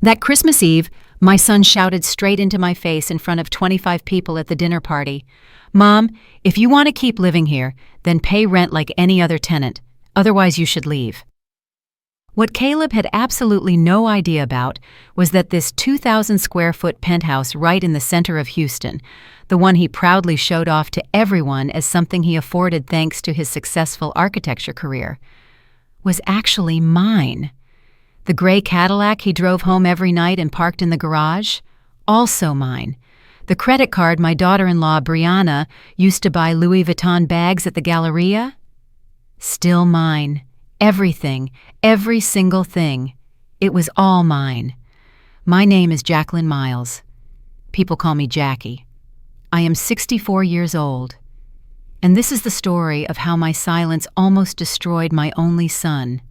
That Christmas Eve, my son shouted straight into my face in front of 25 people at the dinner party, "Mom, if you want to keep living here, then pay rent like any other tenant. Otherwise, you should leave." What Caleb had absolutely no idea about was that this 2,000-square-foot penthouse right in the center of Houston, the one he proudly showed off to everyone as something he afforded thanks to his successful architecture career, was actually mine. The gray Cadillac he drove home every night and parked in the garage, also mine. The credit card my daughter-in-law, Brianna, used to buy Louis Vuitton bags at the Galleria, still mine. Everything, every single thing. It was all mine. My name is Jacqueline Miles. People call me Jackie. I am 64 years old. And this is the story of how my silence almost destroyed my only son,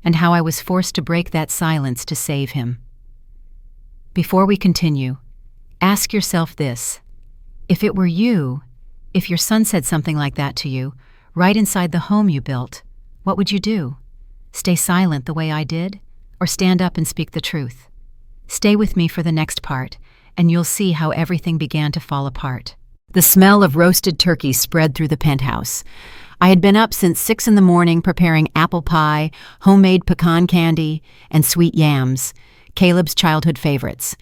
and how I was forced to break that silence to save him. Before we continue, ask yourself this. If it were you, if your son said something like that to you, right inside the home you built, what would you do? Stay silent the way I did, or stand up and speak the truth? Stay with me for the next part, and you'll see how everything began to fall apart. The smell of roasted turkey spread through the penthouse. I had been up since 6 in the morning preparing apple pie, homemade pecan candy, and sweet yams, Caleb's childhood favorites.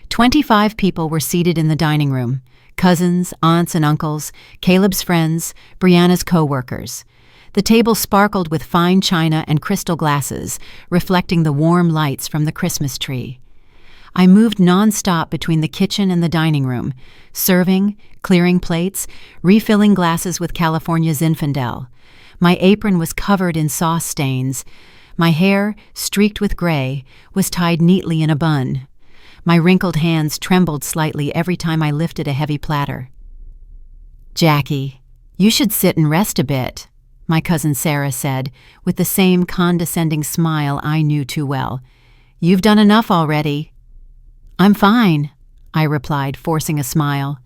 25 people were seated in the dining room: cousins, aunts and uncles, Caleb's friends, Brianna's co-workers. The table sparkled with fine china and crystal glasses, reflecting the warm lights from the Christmas tree. I moved nonstop between the kitchen and the dining room, serving, clearing plates, refilling glasses with California Zinfandel. My apron was covered in sauce stains. My hair, streaked with gray, was tied neatly in a bun. My wrinkled hands trembled slightly every time I lifted a heavy platter. "Jackie, you should sit and rest a bit," my cousin Sarah said, with the same condescending smile I knew too well. "You've done enough already." "I'm fine," I replied, forcing a smile.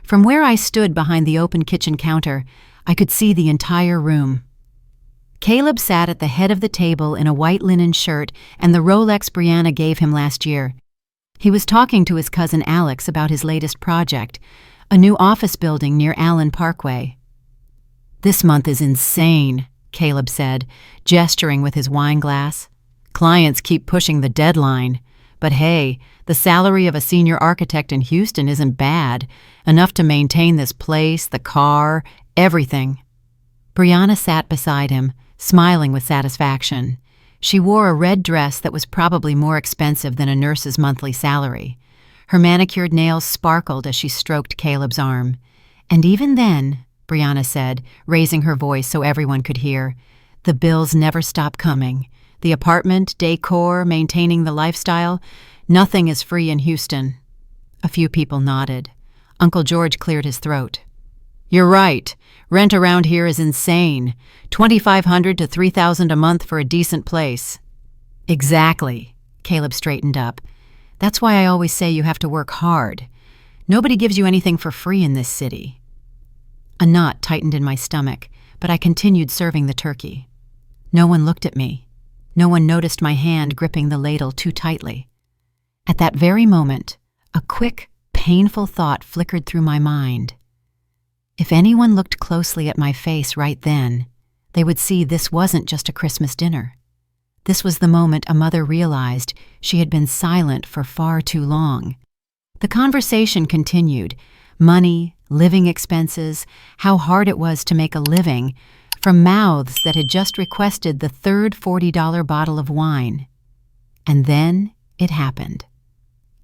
From where I stood behind the open kitchen counter, I could see the entire room. Caleb sat at the head of the table in a white linen shirt and the Rolex Brianna gave him last year. He was talking to his cousin Alex about his latest project, a new office building near Allen Parkway. "This month is insane," Caleb said, gesturing with his wine glass. "Clients keep pushing the deadline. But hey, the salary of a senior architect in Houston isn't bad, enough to maintain this place, the car, everything." Brianna sat beside him, smiling with satisfaction. She wore a red dress that was probably more expensive than a nurse's monthly salary. Her manicured nails sparkled as she stroked Caleb's arm. "And even then," Brianna said, raising her voice so everyone could hear, "the bills never stop coming. The apartment, decor, maintaining the lifestyle, nothing is free in Houston." A few people nodded. Uncle George cleared his throat. "You're right. Rent around here is insane. $2,500 to $3,000 a month for a decent place." "Exactly," Caleb straightened up. "That's why I always say you have to work hard. Nobody gives you anything for free in this city." A knot tightened in my stomach, but I continued serving the turkey. No one looked at me. No one noticed my hand gripping the ladle too tightly. At that very moment, a quick, painful thought flickered through my mind. If anyone looked closely at my face right then, they would see this wasn't just a Christmas dinner. This was the moment a mother realized she had been silent for far too long. The conversation continued. Money, living expenses, how hard it was to make a living, from mouths that had just requested the third $40 bottle of wine. And then it happened.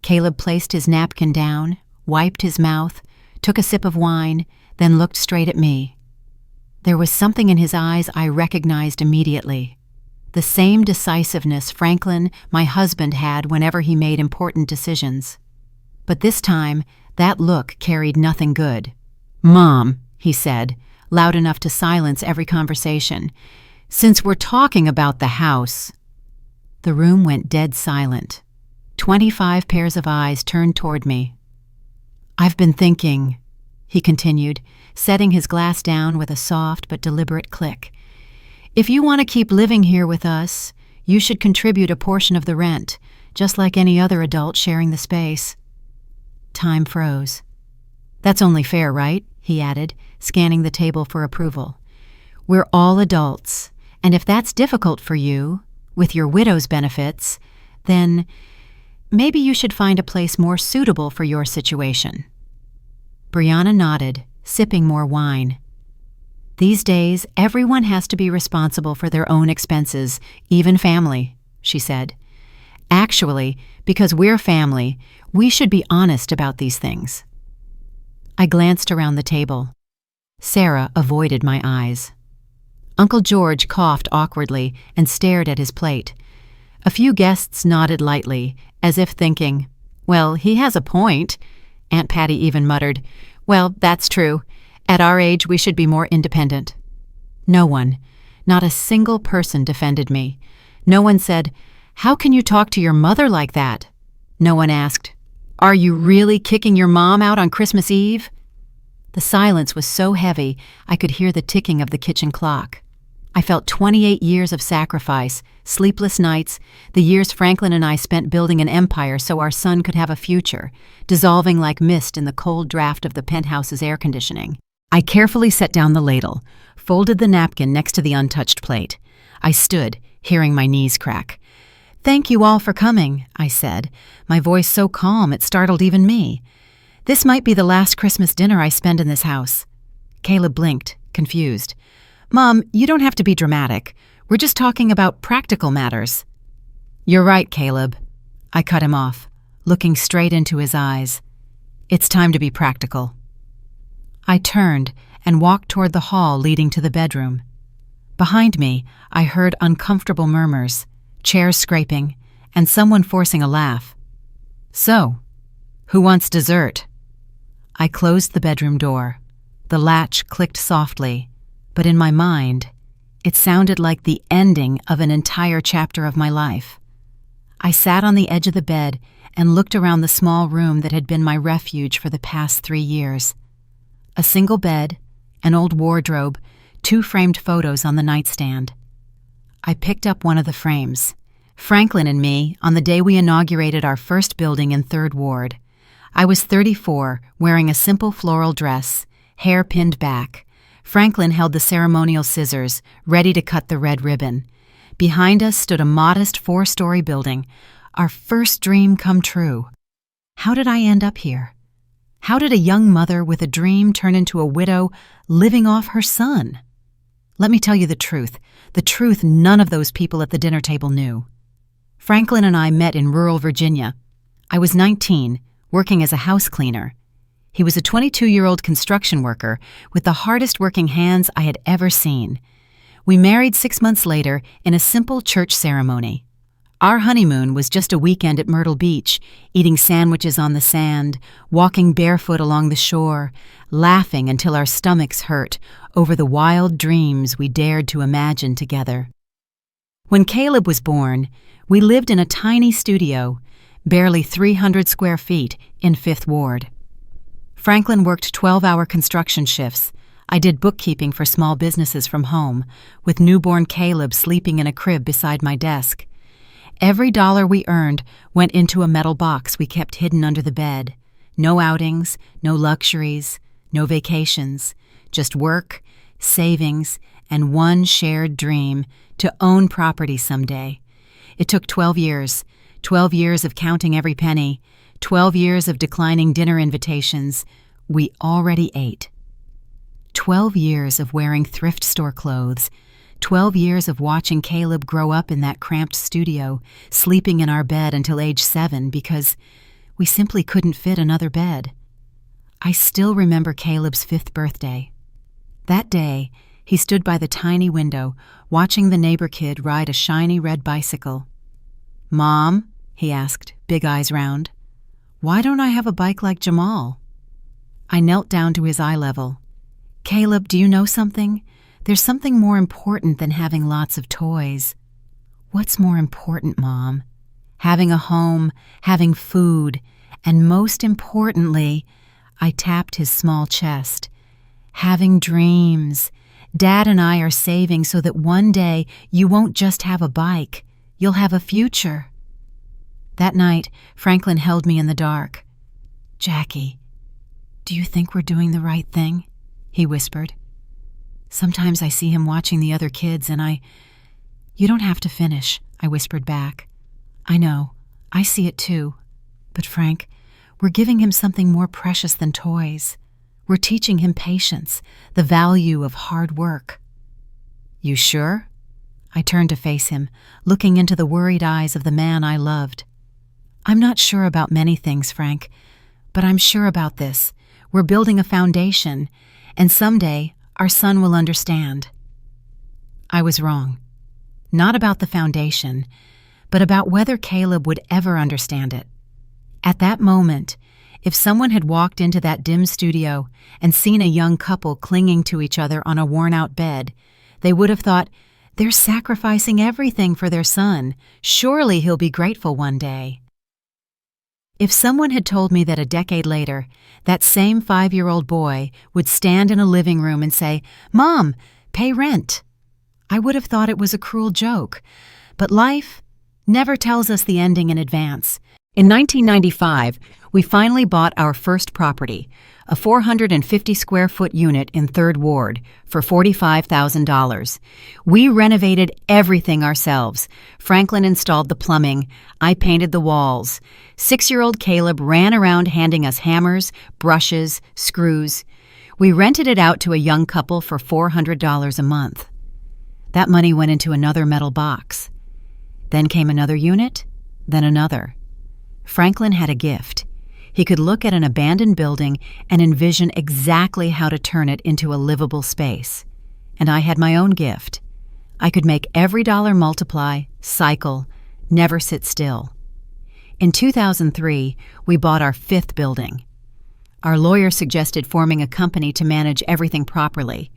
Caleb placed his napkin down, wiped his mouth, took a sip of wine, then looked straight at me. There was something in his eyes I recognized immediately. The same decisiveness Franklin, my husband, had whenever he made important decisions. But this time, that look carried nothing good. "Mom," he said, loud enough to silence every conversation, "since we're talking about the house—" The room went dead silent. 25 pairs of eyes turned toward me. "I've been thinking," he continued, setting his glass down with a soft but deliberate click. "If you want to keep living here with us, you should contribute a portion of the rent. just like any other adult sharing the space. Time froze. That's only fair, right? He added, scanning the table for approval. We're all adults, and if that's difficult for you, with your widow's benefits, then maybe you should find a place more suitable for your situation. Brianna nodded, sipping more wine. These days, everyone has to be responsible for their own expenses, even family, she said. Actually, because we're family, we should be honest about these things. I glanced around the table. Sarah avoided my eyes. Uncle George coughed awkwardly and stared at his plate. A few guests nodded lightly, as if thinking, "Well, he has a point." Aunt Patty even muttered, "Well, that's true. At our age, we should be more independent." No one, not a single person defended me. No one said, "How can you talk to your mother like that?" No one asked, "Are you really kicking your mom out on Christmas Eve?" The silence was so heavy, I could hear the ticking of the kitchen clock. I felt 28 years of sacrifice, sleepless nights, the years Franklin and I spent building an empire so our son could have a future, dissolving like mist in the cold draft of the penthouse's air conditioning. I carefully set down the ladle, folded the napkin next to the untouched plate. I stood, hearing my knees crack. "Thank you all for coming," I said, my voice so calm it startled even me. "This might be the last Christmas dinner I spend in this house." Caleb blinked, confused. "Mom, you don't have to be dramatic. We're just talking about practical matters." "You're right, Caleb." I cut him off, looking straight into his eyes. "It's time to be practical." I turned and walked toward the hall leading to the bedroom. Behind me, I heard uncomfortable murmurs, chairs scraping, and someone forcing a laugh. "So, who wants dessert?" I closed the bedroom door. The latch clicked softly, but in my mind, it sounded like the ending of an entire chapter of my life. I sat on the edge of the bed and looked around the small room that had been my refuge for the past 3 years. A single bed, an old wardrobe, 2 framed photos on the nightstand. I picked up one of the frames. Franklin and me, on the day we inaugurated our first building in 3rd Ward. I was 34, wearing a simple floral dress, hair pinned back. Franklin held the ceremonial scissors, ready to cut the red ribbon. Behind us stood a modest 4-story building, our first dream come true. How did I end up here? How did a young mother with a dream turn into a widow living off her son? Let me tell you the truth none of those people at the dinner table knew. Franklin and I met in rural Virginia. I was 19, working as a house cleaner. He was a 22-year-old construction worker with the hardest working hands I had ever seen. We married 6 months later in a simple church ceremony. Our honeymoon was just a weekend at Myrtle Beach, eating sandwiches on the sand, walking barefoot along the shore, laughing until our stomachs hurt over the wild dreams we dared to imagine together. When Caleb was born, we lived in a tiny studio, barely 300 square feet, in 5th Ward. Franklin worked 12-hour construction shifts. I did bookkeeping for small businesses from home, with newborn Caleb sleeping in a crib beside my desk. Every dollar we earned went into a metal box we kept hidden under the bed. No outings, no luxuries, no vacations, just work, savings, and one shared dream to own property someday. It took 12 years of counting every penny, 12 years of declining dinner invitations we already ate. 12 years of wearing thrift store clothes, 12 years of watching Caleb grow up in that cramped studio, sleeping in our bed until age 7 because we simply couldn't fit another bed. I still remember Caleb's 5th birthday. That day, he stood by the tiny window, watching the neighbor kid ride a shiny red bicycle. "Mom," he asked, big eyes round, "why don't I have a bike like Jamal?" I knelt down to his eye level. "Caleb, do you know something? There's something more important than having lots of toys." "What's more important, Mom?" "Having a home, having food, and most importantly," I tapped his small chest, "having dreams. Dad and I are saving so that one day you won't just have a bike, you'll have a future." That night, Franklin held me in the dark. "Jackie, do you think we're doing the right thing?" he whispered. "Sometimes I see him watching the other kids and You don't have to finish," I whispered back. "I know, I see it too. But Frank, we're giving him something more precious than toys. We're teaching him patience, the value of hard work." "You sure?" I turned to face him, looking into the worried eyes of the man I loved. "I'm not sure about many things, Frank, but I'm sure about this. We're building a foundation, and someday our son will understand." I was wrong. Not about the foundation, but about whether Caleb would ever understand it. At that moment, if someone had walked into that dim studio and seen a young couple clinging to each other on a worn-out bed, they would have thought, "They're sacrificing everything for their son. Surely he'll be grateful one day." If someone had told me that a decade later, that same 5-year-old boy would stand in a living room and say, "Mom, pay rent," I would have thought it was a cruel joke. But life never tells us the ending in advance. In 1995, we finally bought our first property, a 450-square-foot unit in 3rd Ward, for $45,000. We renovated everything ourselves. Franklin installed the plumbing. I painted the walls. 6-year-old Caleb ran around handing us hammers, brushes, screws. We rented it out to a young couple for $400 a month. That money went into another metal box. Then came another unit, then another. Franklin had a gift. He could look at an abandoned building and envision exactly how to turn it into a livable space. And I had my own gift. I could make every dollar multiply, cycle, never sit still. In 2003, we bought our 5th building. Our lawyer suggested forming a company to manage everything properly.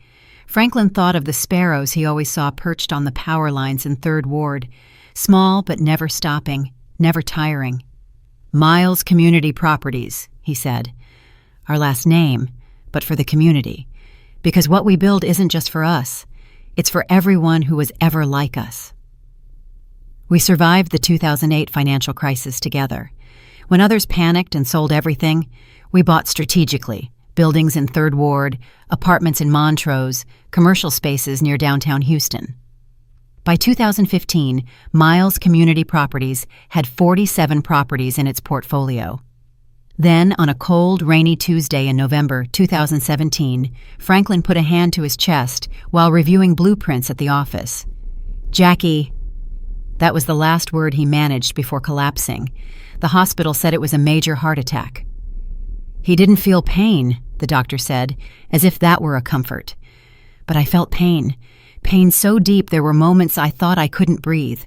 Franklin thought of the sparrows he always saw perched on the power lines in 3rd Ward, small but never stopping, never tiring. "Miles Community Properties," he said. Our last name, but for the community. Because what we build isn't just for us. It's for everyone who was ever like us. We survived the 2008 financial crisis together. When others panicked and sold everything, we bought strategically. Buildings in 3rd Ward, apartments in Montrose, commercial spaces near downtown Houston. By 2015, Miles Community Properties had 47 properties in its portfolio. Then, on a cold, rainy Tuesday in November 2017, Franklin put a hand to his chest while reviewing blueprints at the office. "Jackie," that was the last word he managed before collapsing. The hospital said it was a major heart attack. He didn't feel pain, the doctor said, as if that were a comfort. But I felt pain. Pain so deep there were moments I thought I couldn't breathe.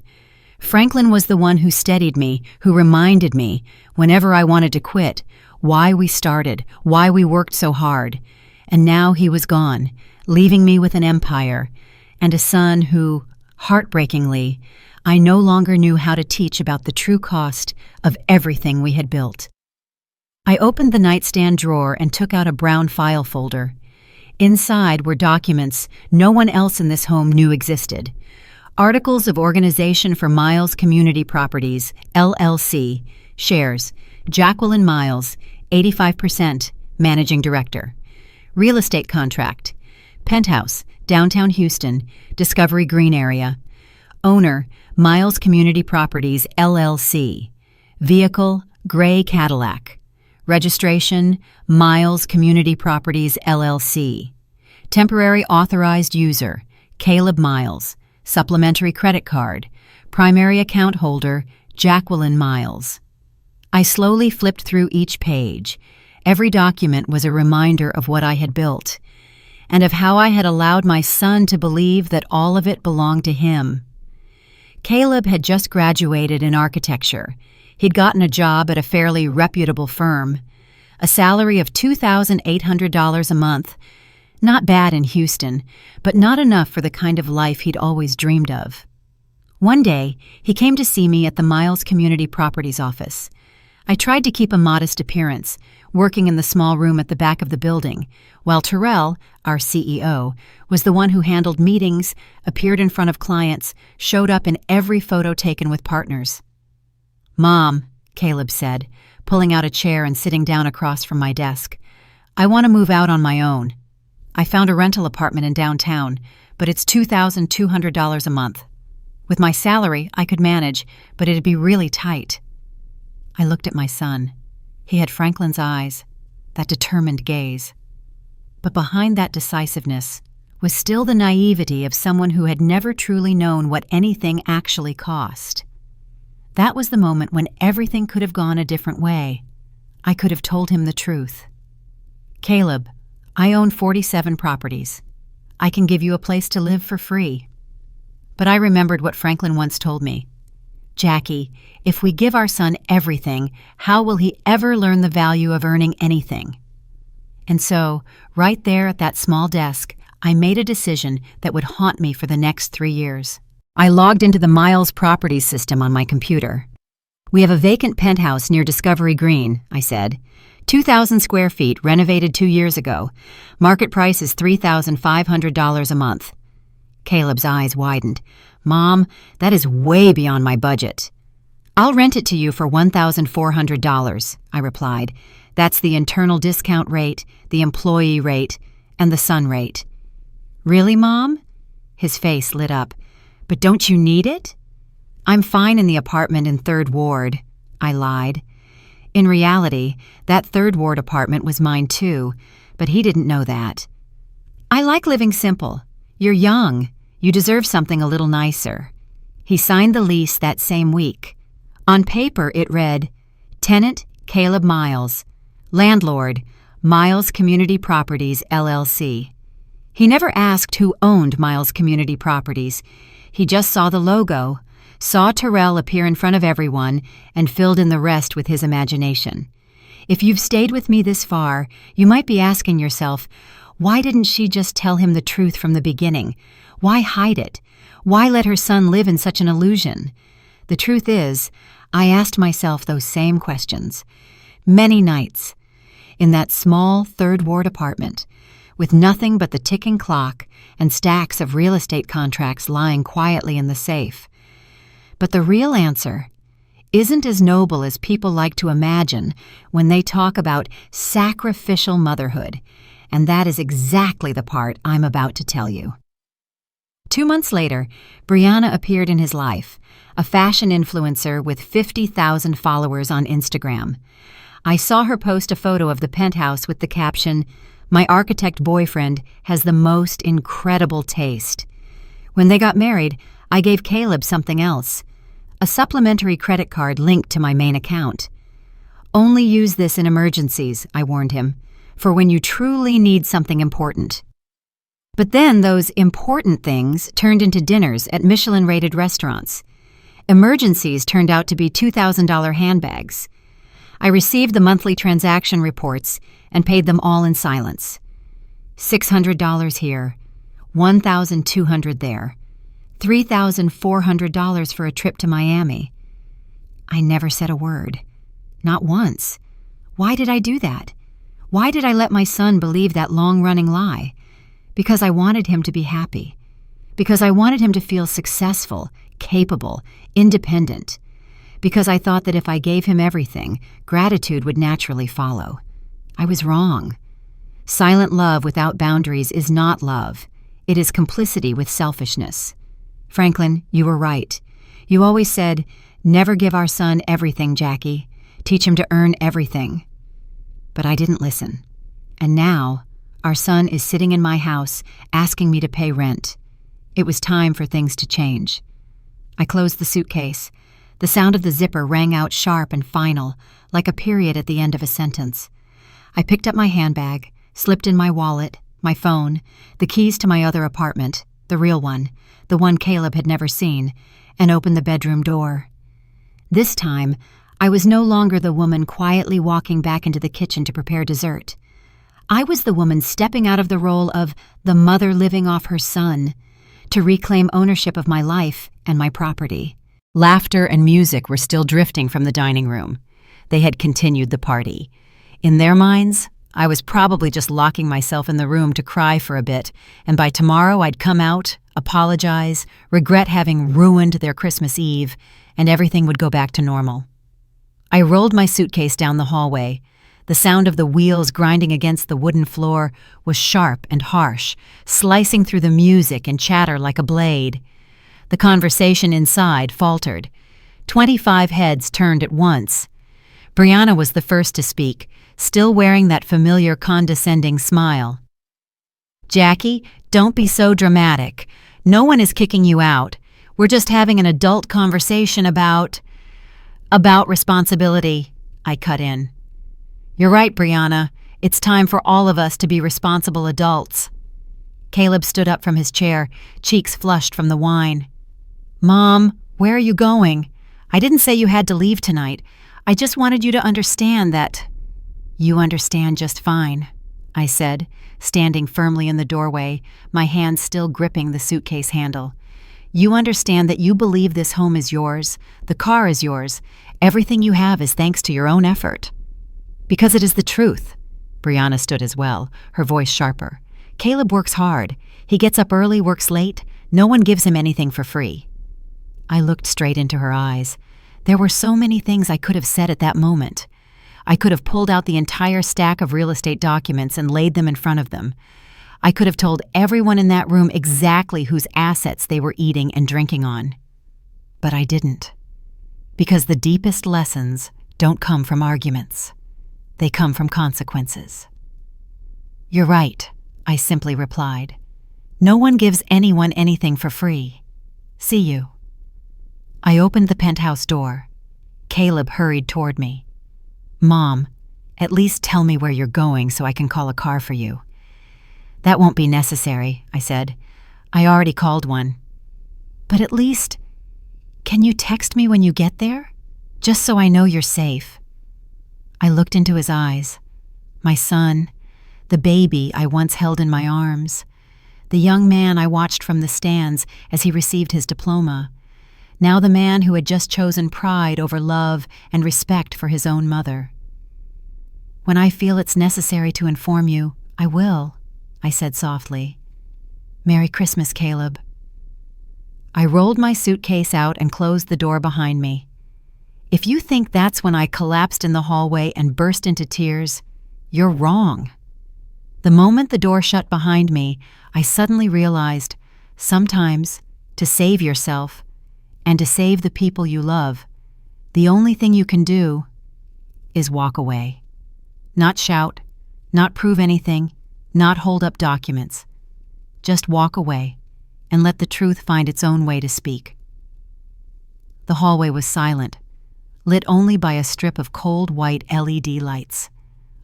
Franklin was the one who steadied me, who reminded me, whenever I wanted to quit, why we started, why we worked so hard. And now he was gone, leaving me with an empire, and a son who, heartbreakingly, I no longer knew how to teach about the true cost of everything we had built. I opened the nightstand drawer and took out a brown file folder. Inside were documents no one else in this home knew existed. Articles of Organization for Miles Community Properties, LLC, shares, Jacqueline Miles, 85%, Managing Director. Real estate contract, penthouse, downtown Houston, Discovery Green area. Owner, Miles Community Properties, LLC. Vehicle, gray Cadillac. Registration, Miles Community Properties, LLC. Temporary authorized user, Caleb Miles. Supplementary credit card. Primary account holder, Jacqueline Miles. I slowly flipped through each page. Every document was a reminder of what I had built, and of how I had allowed my son to believe that all of it belonged to him. Caleb had just graduated in architecture. He'd gotten a job at a fairly reputable firm. A salary of $2,800 a month. Not bad in Houston, but not enough for the kind of life he'd always dreamed of. One day, he came to see me at the Miles Community Properties office. I tried to keep a modest appearance, working in the small room at the back of the building, while Terrell, our CEO, was the one who handled meetings, appeared in front of clients, showed up in every photo taken with partners. "Mom," Caleb said, pulling out a chair and sitting down across from my desk, "I want to move out on my own. I found a rental apartment in downtown, but it's $2,200 a month. With my salary, I could manage, but it'd be really tight." I looked at my son. He had Franklin's eyes, that determined gaze. But behind that decisiveness was still the naivety of someone who had never truly known what anything actually cost. That was the moment when everything could have gone a different way. I could have told him the truth. "Caleb, I own 47 properties. I can give you a place to live for free." But I remembered what Franklin once told me. "Jackie, if we give our son everything, how will he ever learn the value of earning anything?" And so, right there at that small desk, I made a decision that would haunt me for the next 3 years. I logged into the Miles Properties system on my computer. "We have a vacant penthouse near Discovery Green," I said. 2,000 square feet, renovated 2 years ago. Market price is $3,500 a month. Caleb's eyes widened. "Mom, that is way beyond my budget." "I'll rent it to you for $1,400, I replied. "That's the internal discount rate, the employee rate, and the son rate." "Really, Mom?" His face lit up. "But don't you need it?" "I'm fine in the apartment in 3rd Ward, I lied. In reality, that 3rd Ward apartment was mine too, but he didn't know that. "I like living simple. You're young. You deserve something a little nicer." He signed the lease that same week. On paper, it read, "Tenant, Caleb Miles. Landlord, Miles Community Properties, LLC." He never asked who owned Miles Community Properties. He just saw the logo, saw Terrell appear in front of everyone, and filled in the rest with his imagination. If you've stayed with me this far, you might be asking yourself, why didn't she just tell him the truth from the beginning? Why hide it? Why let her son live in such an illusion? The truth is, I asked myself those same questions. Many nights. In that small 3rd Ward apartment, with nothing but the ticking clock and stacks of real estate contracts lying quietly in the safe. But the real answer isn't as noble as people like to imagine when they talk about sacrificial motherhood, and that is exactly the part I'm about to tell you. 2 months later, Brianna appeared in his life, a fashion influencer with 50,000 followers on Instagram. I saw her post a photo of the penthouse with the caption, "My architect boyfriend has the most incredible taste." When they got married, I gave Caleb something else, a supplementary credit card linked to my main account. "Only use this in emergencies," I warned him, "for when you truly need something important." But then those important things turned into dinners at Michelin-rated restaurants. Emergencies turned out to be $2,000 handbags. I received the monthly transaction reports and paid them all in silence. $600 here, $1,200 there, $3,400 for a trip to Miami. I never said a word. Not once. Why did I do that? Why did I let my son believe that long-running lie? Because I wanted him to be happy. Because I wanted him to feel successful, capable, independent. Because I thought that if I gave him everything, gratitude would naturally follow. I was wrong. Silent love without boundaries is not love. It is complicity with selfishness. Franklin, you were right. You always said, "Never give our son everything, Jackie. Teach him to earn everything." But I didn't listen. And now, our son is sitting in my house, asking me to pay rent. It was time for things to change. I closed the suitcase. The sound of the zipper rang out sharp and final, like a period at the end of a sentence. I picked up my handbag, slipped in my wallet, my phone, the keys to my other apartment, the real one, the one Caleb had never seen, and opened the bedroom door. This time, I was no longer the woman quietly walking back into the kitchen to prepare dessert. I was the woman stepping out of the role of the mother living off her son, to reclaim ownership of my life and my property. Laughter and music were still drifting from the dining room. They had continued the party. In their minds, I was probably just locking myself in the room to cry for a bit, and by tomorrow I'd come out, apologize, regret having ruined their Christmas Eve, and everything would go back to normal. I rolled my suitcase down the hallway. The sound of the wheels grinding against the wooden floor was sharp and harsh, slicing through the music and chatter like a blade. The conversation inside faltered. 25 heads turned at once. Brianna was the first to speak, still wearing that familiar condescending smile. "Jackie, don't be so dramatic. No one is kicking you out. We're just having an adult conversation about responsibility," I cut in. "You're right, Brianna. It's time for all of us to be responsible adults." Caleb stood up from his chair, cheeks flushed from the wine. "Mom, where are you going? I didn't say you had to leave tonight. I just wanted you to understand that—" "You understand just fine," I said, standing firmly in the doorway, my hand still gripping the suitcase handle. "You understand that you believe this home is yours, the car is yours, everything you have is thanks to your own effort." "Because it is the truth." Brianna stood as well, her voice sharper. "Caleb works hard. He gets up early, works late. No one gives him anything for free." I looked straight into her eyes. There were so many things I could have said at that moment. I could have pulled out the entire stack of real estate documents and laid them in front of them. I could have told everyone in that room exactly whose assets they were eating and drinking on. But I didn't. Because the deepest lessons don't come from arguments. They come from consequences. "You're right," I simply replied. "No one gives anyone anything for free. See you." I opened the penthouse door. Caleb hurried toward me. "Mom, at least tell me where you're going so I can call a car for you." "That won't be necessary," I said. "I already called one." "But at least, can you text me when you get there? Just so I know you're safe." I looked into his eyes. My son, the baby I once held in my arms, the young man I watched from the stands as he received his diploma, now the man who had just chosen pride over love and respect for his own mother. "When I feel it's necessary to inform you, I will," I said softly. "Merry Christmas, Caleb." I rolled my suitcase out and closed the door behind me. If you think that's when I collapsed in the hallway and burst into tears, you're wrong. The moment the door shut behind me, I suddenly realized, sometimes, to save yourself, and to save the people you love, the only thing you can do is walk away. Not shout, not prove anything, not hold up documents. Just walk away and let the truth find its own way to speak. The hallway was silent, lit only by a strip of cold white LED lights.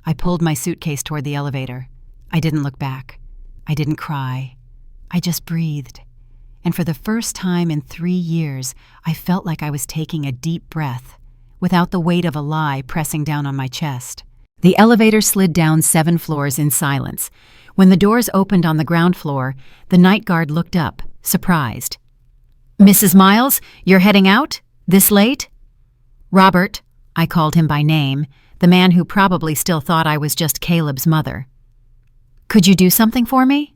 I pulled my suitcase toward the elevator. I didn't look back. I didn't cry. I just breathed. And for the first time in 3 years, I felt like I was taking a deep breath, without the weight of a lie pressing down on my chest. The elevator slid down 7 floors in silence. When the doors opened on the ground floor, the night guard looked up, surprised. "Mrs. Miles, you're heading out? This late?" "Robert," I called him by name, the man who probably still thought I was just Caleb's mother. "Could you do something for me?"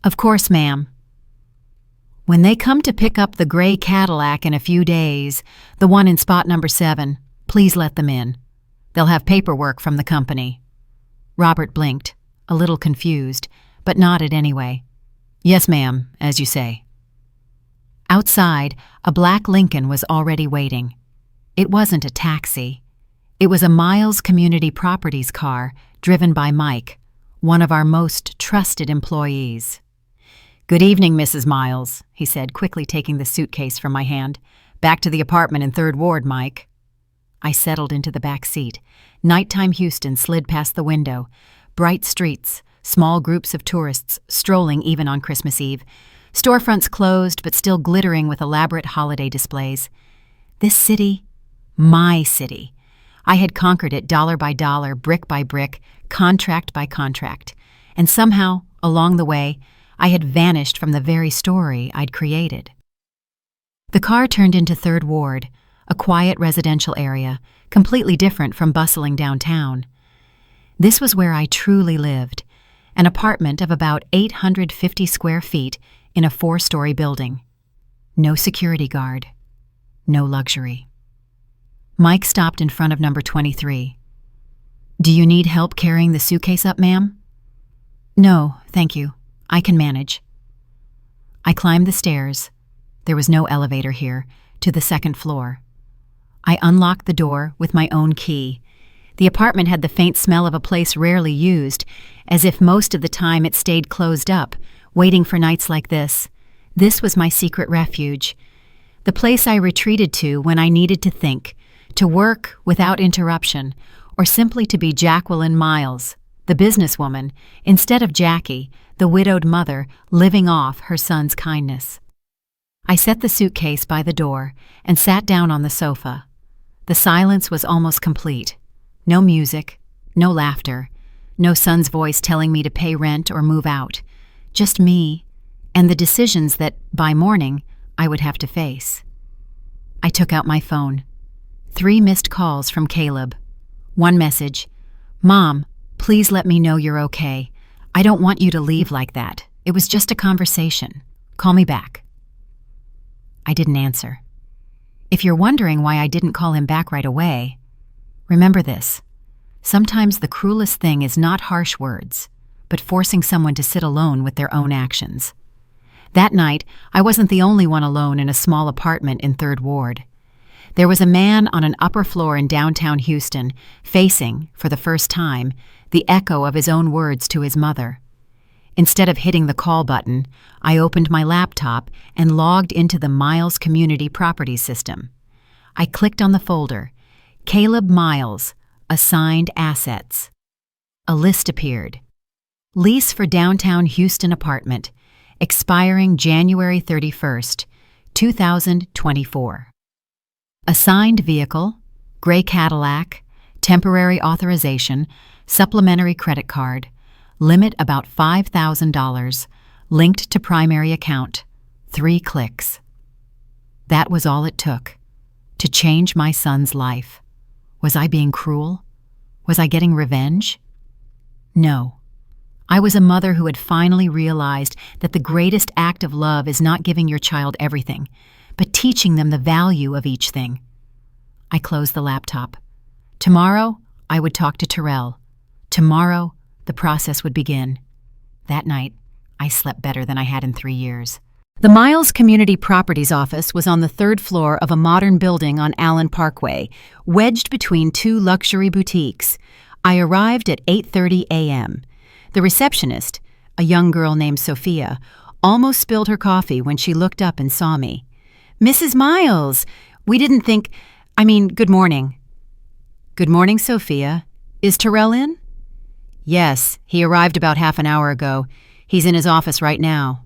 "Of course, ma'am." "When they come to pick up the gray Cadillac in a few days, the one in spot number 7, please let them in. They'll have paperwork from the company." Robert blinked, a little confused, but nodded anyway. "Yes, ma'am, as you say." Outside, a black Lincoln was already waiting. It wasn't a taxi. It was a Miles Community Properties car driven by Mike, one of our most trusted employees. "Good evening, Mrs. Miles," he said, quickly taking the suitcase from my hand. "Back to the apartment in 3rd Ward, Mike." I settled into the back seat. Nighttime Houston slid past the window. Bright streets, small groups of tourists strolling even on Christmas Eve. Storefronts closed but still glittering with elaborate holiday displays. This city, my city. I had conquered it dollar by dollar, brick by brick, contract by contract. And somehow, along the way, I had vanished from the very story I'd created. The car turned into 3rd Ward, a quiet residential area, completely different from bustling downtown. This was where I truly lived, an apartment of about 850 square feet in a 4-story building. No security guard. No luxury. Mike stopped in front of number 23. "Do you need help carrying the suitcase up, ma'am?" "No, thank you. I can manage." I climbed the stairs. There was no elevator here, to the second floor. I unlocked the door with my own key. The apartment had the faint smell of a place rarely used, as if most of the time it stayed closed up, waiting for nights like this. This was my secret refuge, the place I retreated to when I needed to think, to work without interruption, or simply to be Jacqueline Miles, the businesswoman, instead of Jackie, the widowed mother living off her son's kindness. I set the suitcase by the door and sat down on the sofa. The silence was almost complete. No music, no laughter, no son's voice telling me to pay rent or move out. Just me and the decisions that, by morning, I would have to face. I took out my phone. 3 missed calls from Caleb. One message: "Mom, please let me know you're okay. I don't want you to leave like that. It was just a conversation. Call me back." I didn't answer. If you're wondering why I didn't call him back right away, remember this. Sometimes the cruelest thing is not harsh words, but forcing someone to sit alone with their own actions. That night, I wasn't the only one alone in a small apartment in 3rd Ward. There was a man on an upper floor in downtown Houston, facing, for the first time, the echo of his own words to his mother. Instead of hitting the call button, I opened my laptop and logged into the Miles Community Properties system. I clicked on the folder, Caleb Miles, Assigned Assets. A list appeared. Lease for downtown Houston apartment, expiring January 31st, 2024. Assigned vehicle, gray Cadillac, temporary authorization, supplementary credit card, limit about $5,000, linked to primary account, 3 clicks. That was all it took to change my son's life. Was I being cruel? Was I getting revenge? No. I was a mother who had finally realized that the greatest act of love is not giving your child everything, but teaching them the value of each thing. I closed the laptop. Tomorrow, I would talk to Terrell. Tomorrow, the process would begin. That night, I slept better than I had in 3 years. The Miles Community Properties office was on the 3rd floor of a modern building on Allen Parkway, wedged between 2 luxury boutiques. I arrived at 8:30 a.m. The receptionist, a young girl named Sophia, almost spilled her coffee when she looked up and saw me. "Mrs. Miles, we didn't think— good morning." "Good morning, Sophia. Is Terrell in?" "Yes, he arrived about half an hour ago. He's in his office right now."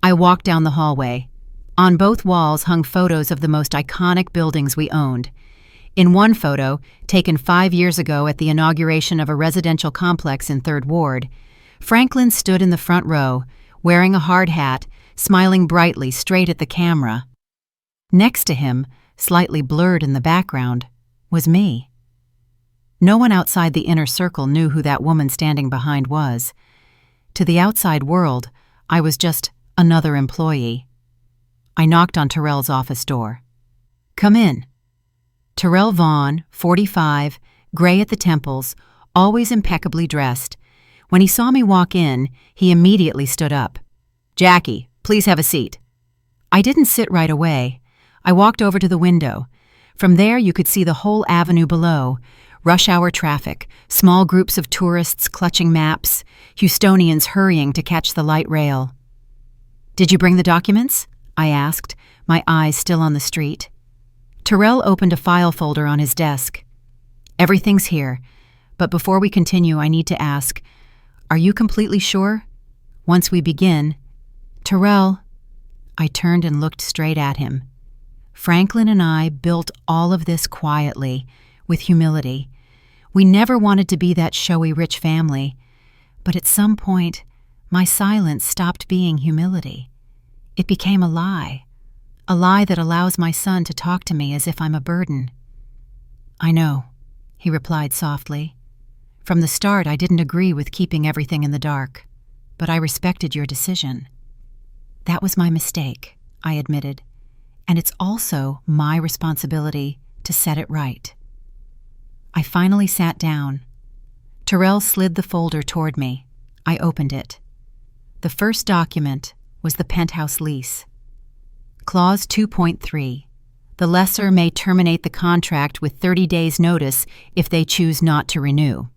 I walked down the hallway. On both walls hung photos of the most iconic buildings we owned. In one photo, taken 5 years ago at the inauguration of a residential complex in 3rd Ward, Franklin stood in the front row, wearing a hard hat, smiling brightly straight at the camera. Next to him, slightly blurred in the background, was me. No one outside the inner circle knew who that woman standing behind was. To the outside world, I was just another employee. I knocked on Terrell's office door. "Come in." Terrell Vaughn, 45, gray at the temples, always impeccably dressed. When he saw me walk in, he immediately stood up. "Jackie, please have a seat." I didn't sit right away. I walked over to the window. From there you could see the whole avenue below, rush hour traffic, small groups of tourists clutching maps, Houstonians hurrying to catch the light rail. "Did you bring the documents?" I asked, my eyes still on the street. Terrell opened a file folder on his desk. "Everything's here, but before we continue I need to ask, are you completely sure? Once we begin—" "Terrell," I turned and looked straight at him. Franklin and I built all of this quietly, with humility. We never wanted to be that showy rich family, but at some point, my silence stopped being humility. It became a lie that allows my son to talk to me as if I'm a burden. "I know," he replied softly. "From the start, I didn't agree with keeping everything in the dark, but I respected your decision." "That was my mistake," I admitted. "And it's also my responsibility to set it right. I finally sat down. Terrell slid the folder toward me. I opened it. The first document was the penthouse lease. Clause 2.3. The lessor may terminate the contract with 30 days' notice if they choose not to renew.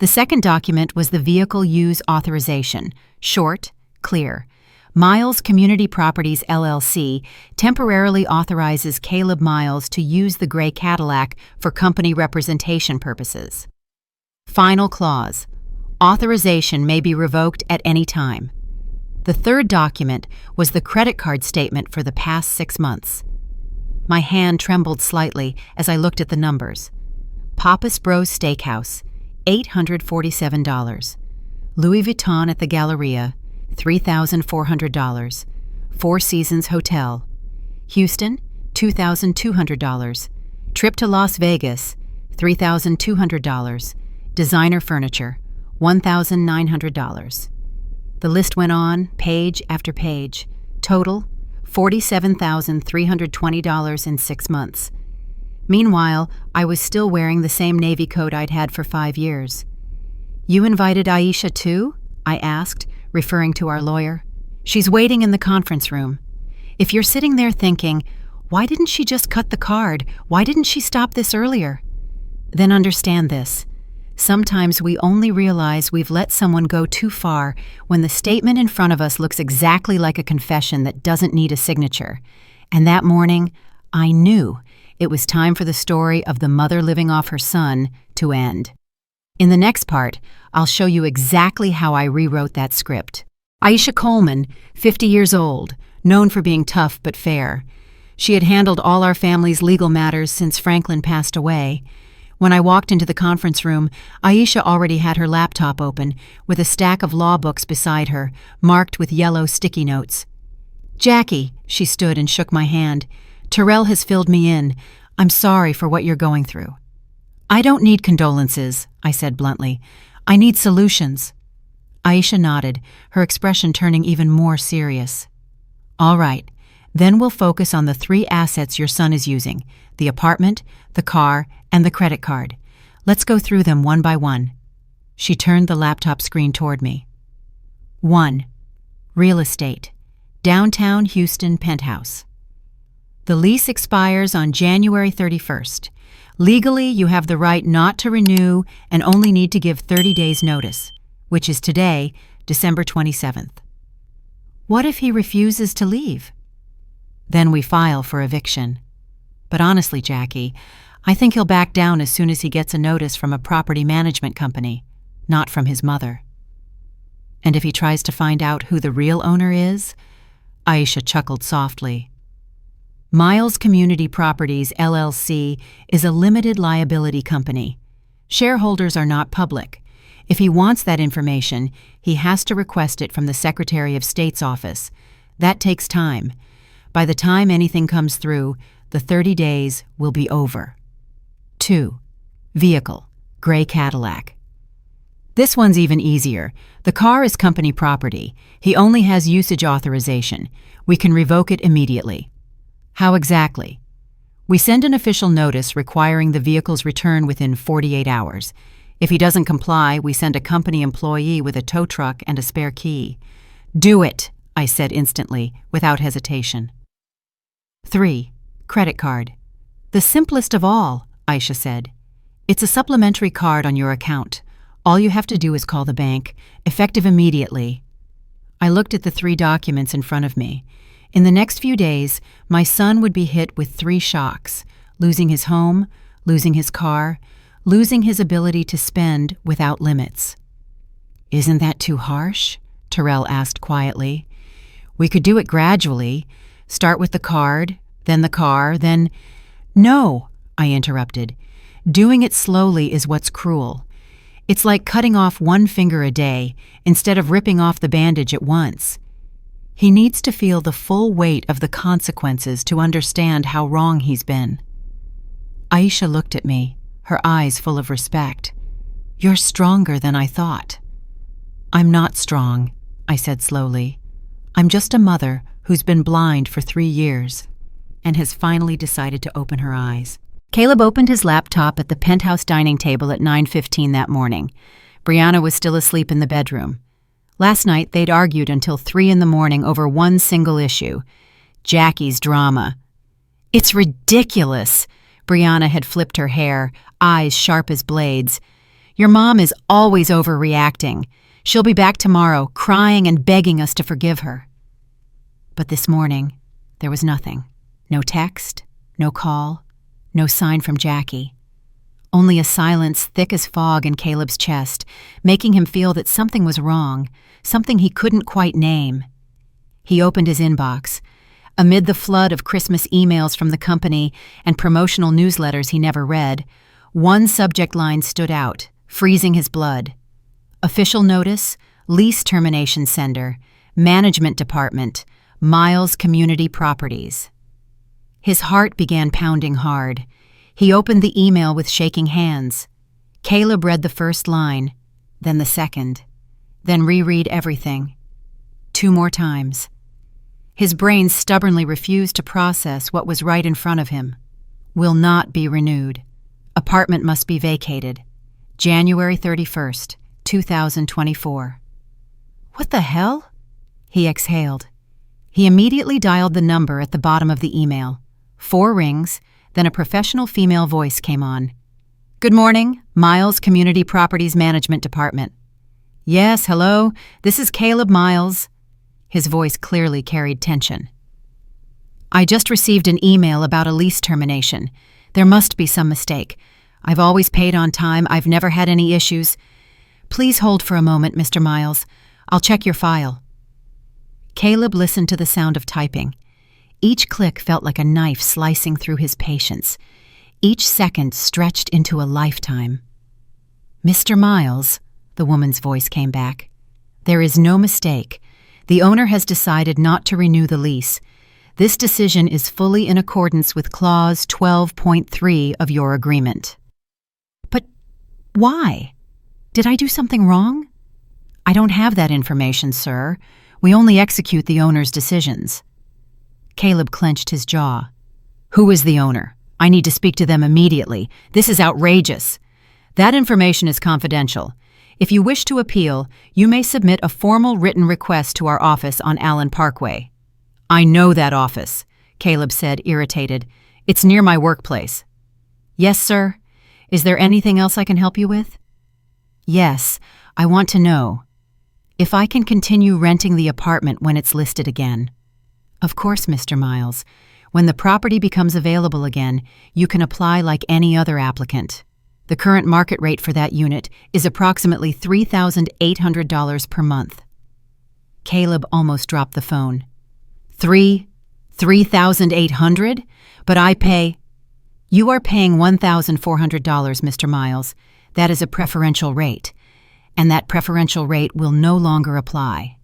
The second document was the vehicle use authorization, short, clear. Miles Community Properties, LLC temporarily authorizes Caleb Miles to use the gray Cadillac for company representation purposes. Final clause. Authorization may be revoked at any time. The third document was the credit card statement for the past 6 months. My hand trembled slightly as I looked at the numbers. Pappas Bros Steakhouse, $847. Louis Vuitton at the Galleria, $3,400. Four Seasons Hotel. Houston, $2,200. Trip to Las Vegas, $3,200. Designer furniture, $1,900. The list went on, page after page. Total, $47,320 in 6 months. Meanwhile, I was still wearing the same Navy coat I'd had for 5 years. "You invited Aisha too?" I asked, referring to our lawyer. "She's waiting in the conference room. If you're sitting there thinking, why didn't she just cut the card? Why didn't she stop this earlier? Then understand this. Sometimes we only realize we've let someone go too far when the statement in front of us looks exactly like a confession that doesn't need a signature. And that morning, I knew it was time for the story of the mother living off her son to end. In the next part, I'll show you exactly how I rewrote that script. Aisha Coleman, 50 years old, known for being tough but fair. She had handled all our family's legal matters since Franklin passed away. When I walked into the conference room, Aisha already had her laptop open, with a stack of law books beside her, marked with yellow sticky notes. "Jackie," she stood and shook my hand. "Terrell has filled me in. I'm sorry for what you're going through." "I don't need condolences," I said bluntly. "I need solutions." Aisha nodded, her expression turning even more serious. "All right, then we'll focus on the 3 assets your son is using: the apartment, the car, and the credit card. Let's go through them one by one." She turned the laptop screen toward me. 1. Real estate. Downtown Houston penthouse. The lease expires on January 31st. Legally, you have the right not to renew and only need to give 30 days' notice, which is today, December 27th. What if he refuses to leave? Then we file for eviction. But honestly, Jackie, I think he'll back down as soon as he gets a notice from a property management company, not from his mother. And if he tries to find out who the real owner is? Aisha chuckled softly. Miles Community Properties, LLC is a limited liability company. Shareholders are not public. If he wants that information, he has to request it from the Secretary of State's office. That takes time. By the time anything comes through, the 30 days will be over. 2. Vehicle. Gray Cadillac. This one's even easier. The car is company property. He only has usage authorization. We can revoke it immediately. How exactly? We send an official notice requiring the vehicle's return within 48 hours. If he doesn't comply, we send a company employee with a tow truck and a spare key. "Do it," I said instantly, without hesitation. 3. Credit card. The simplest of all, Aisha said. It's a supplementary card on your account. All you have to do is call the bank, effective immediately. I looked at the 3 documents in front of me. In the next few days, my son would be hit with 3 shocks: losing his home, losing his car, losing his ability to spend without limits. "Isn't that too harsh?" Terrell asked quietly. "We could do it gradually. Start with the card, then the car, then—" "No," I interrupted. "Doing it slowly is what's cruel. It's like cutting off 1 finger a day instead of ripping off the bandage at once. He needs to feel the full weight of the consequences to understand how wrong he's been." Aisha looked at me, her eyes full of respect. "You're stronger than I thought." "I'm not strong," I said slowly. "I'm just a mother who's been blind for 3 years and has finally decided to open her eyes." Caleb opened his laptop at the penthouse dining table at 9:15 that morning. Brianna was still asleep in the bedroom. Last night, they'd argued until 3 in the morning over one single issue: Jackie's drama. "It's ridiculous." Brianna had flipped her hair, eyes sharp as blades. "Your mom is always overreacting. She'll be back tomorrow, crying and begging us to forgive her." But this morning, there was nothing. No text, no call, no sign from Jackie. Only a silence thick as fog in Caleb's chest, making him feel that something was wrong, something he couldn't quite name. He opened his inbox. Amid the flood of Christmas emails from the company and promotional newsletters he never read, one subject line stood out, freezing his blood. Official notice, lease termination sender, management department, Miles Community Properties. His heart began pounding hard. He opened the email with shaking hands. Caleb read the first line, then the second, then reread everything. 2 more times. His brain stubbornly refused to process what was right in front of him. Will not be renewed. Apartment must be vacated. January 31st, 2024. What the hell? He exhaled. He immediately dialed the number at the bottom of the email. 4 rings, then a professional female voice came on. "Good morning, Miles Community Properties Management Department." "Yes, hello, this is Caleb Miles." His voice clearly carried tension. "I just received an email about a lease termination. There must be some mistake. I've always paid on time. I've never had any issues. Please hold for a moment, Mr. Miles. I'll check your file." Caleb listened to the sound of typing. Each click felt like a knife slicing through his patience. Each second stretched into a lifetime. "Mr. Miles," the woman's voice came back, "there is no mistake. The owner has decided not to renew the lease. This decision is fully in accordance with Clause 12.3 of your agreement." "But why? Did I do something wrong?" "I don't have that information, sir. We only execute the owner's decisions." Caleb clenched his jaw. "Who is the owner? I need to speak to them immediately. This is outrageous." "That information is confidential. If you wish to appeal, you may submit a formal written request to our office on Allen Parkway." "I know that office," Caleb said, irritated. "It's near my workplace." "Yes, sir. Is there anything else I can help you with?" "Yes, I want to know if I can continue renting the apartment when it's listed again." "Of course, Mr. Miles. When the property becomes available again, you can apply like any other applicant. The current market rate for that unit is approximately $3,800 per month." Caleb almost dropped the phone. $3,800? But I pay— "You are paying $1,400, Mr. Miles. That is a preferential rate, and that preferential rate will no longer apply."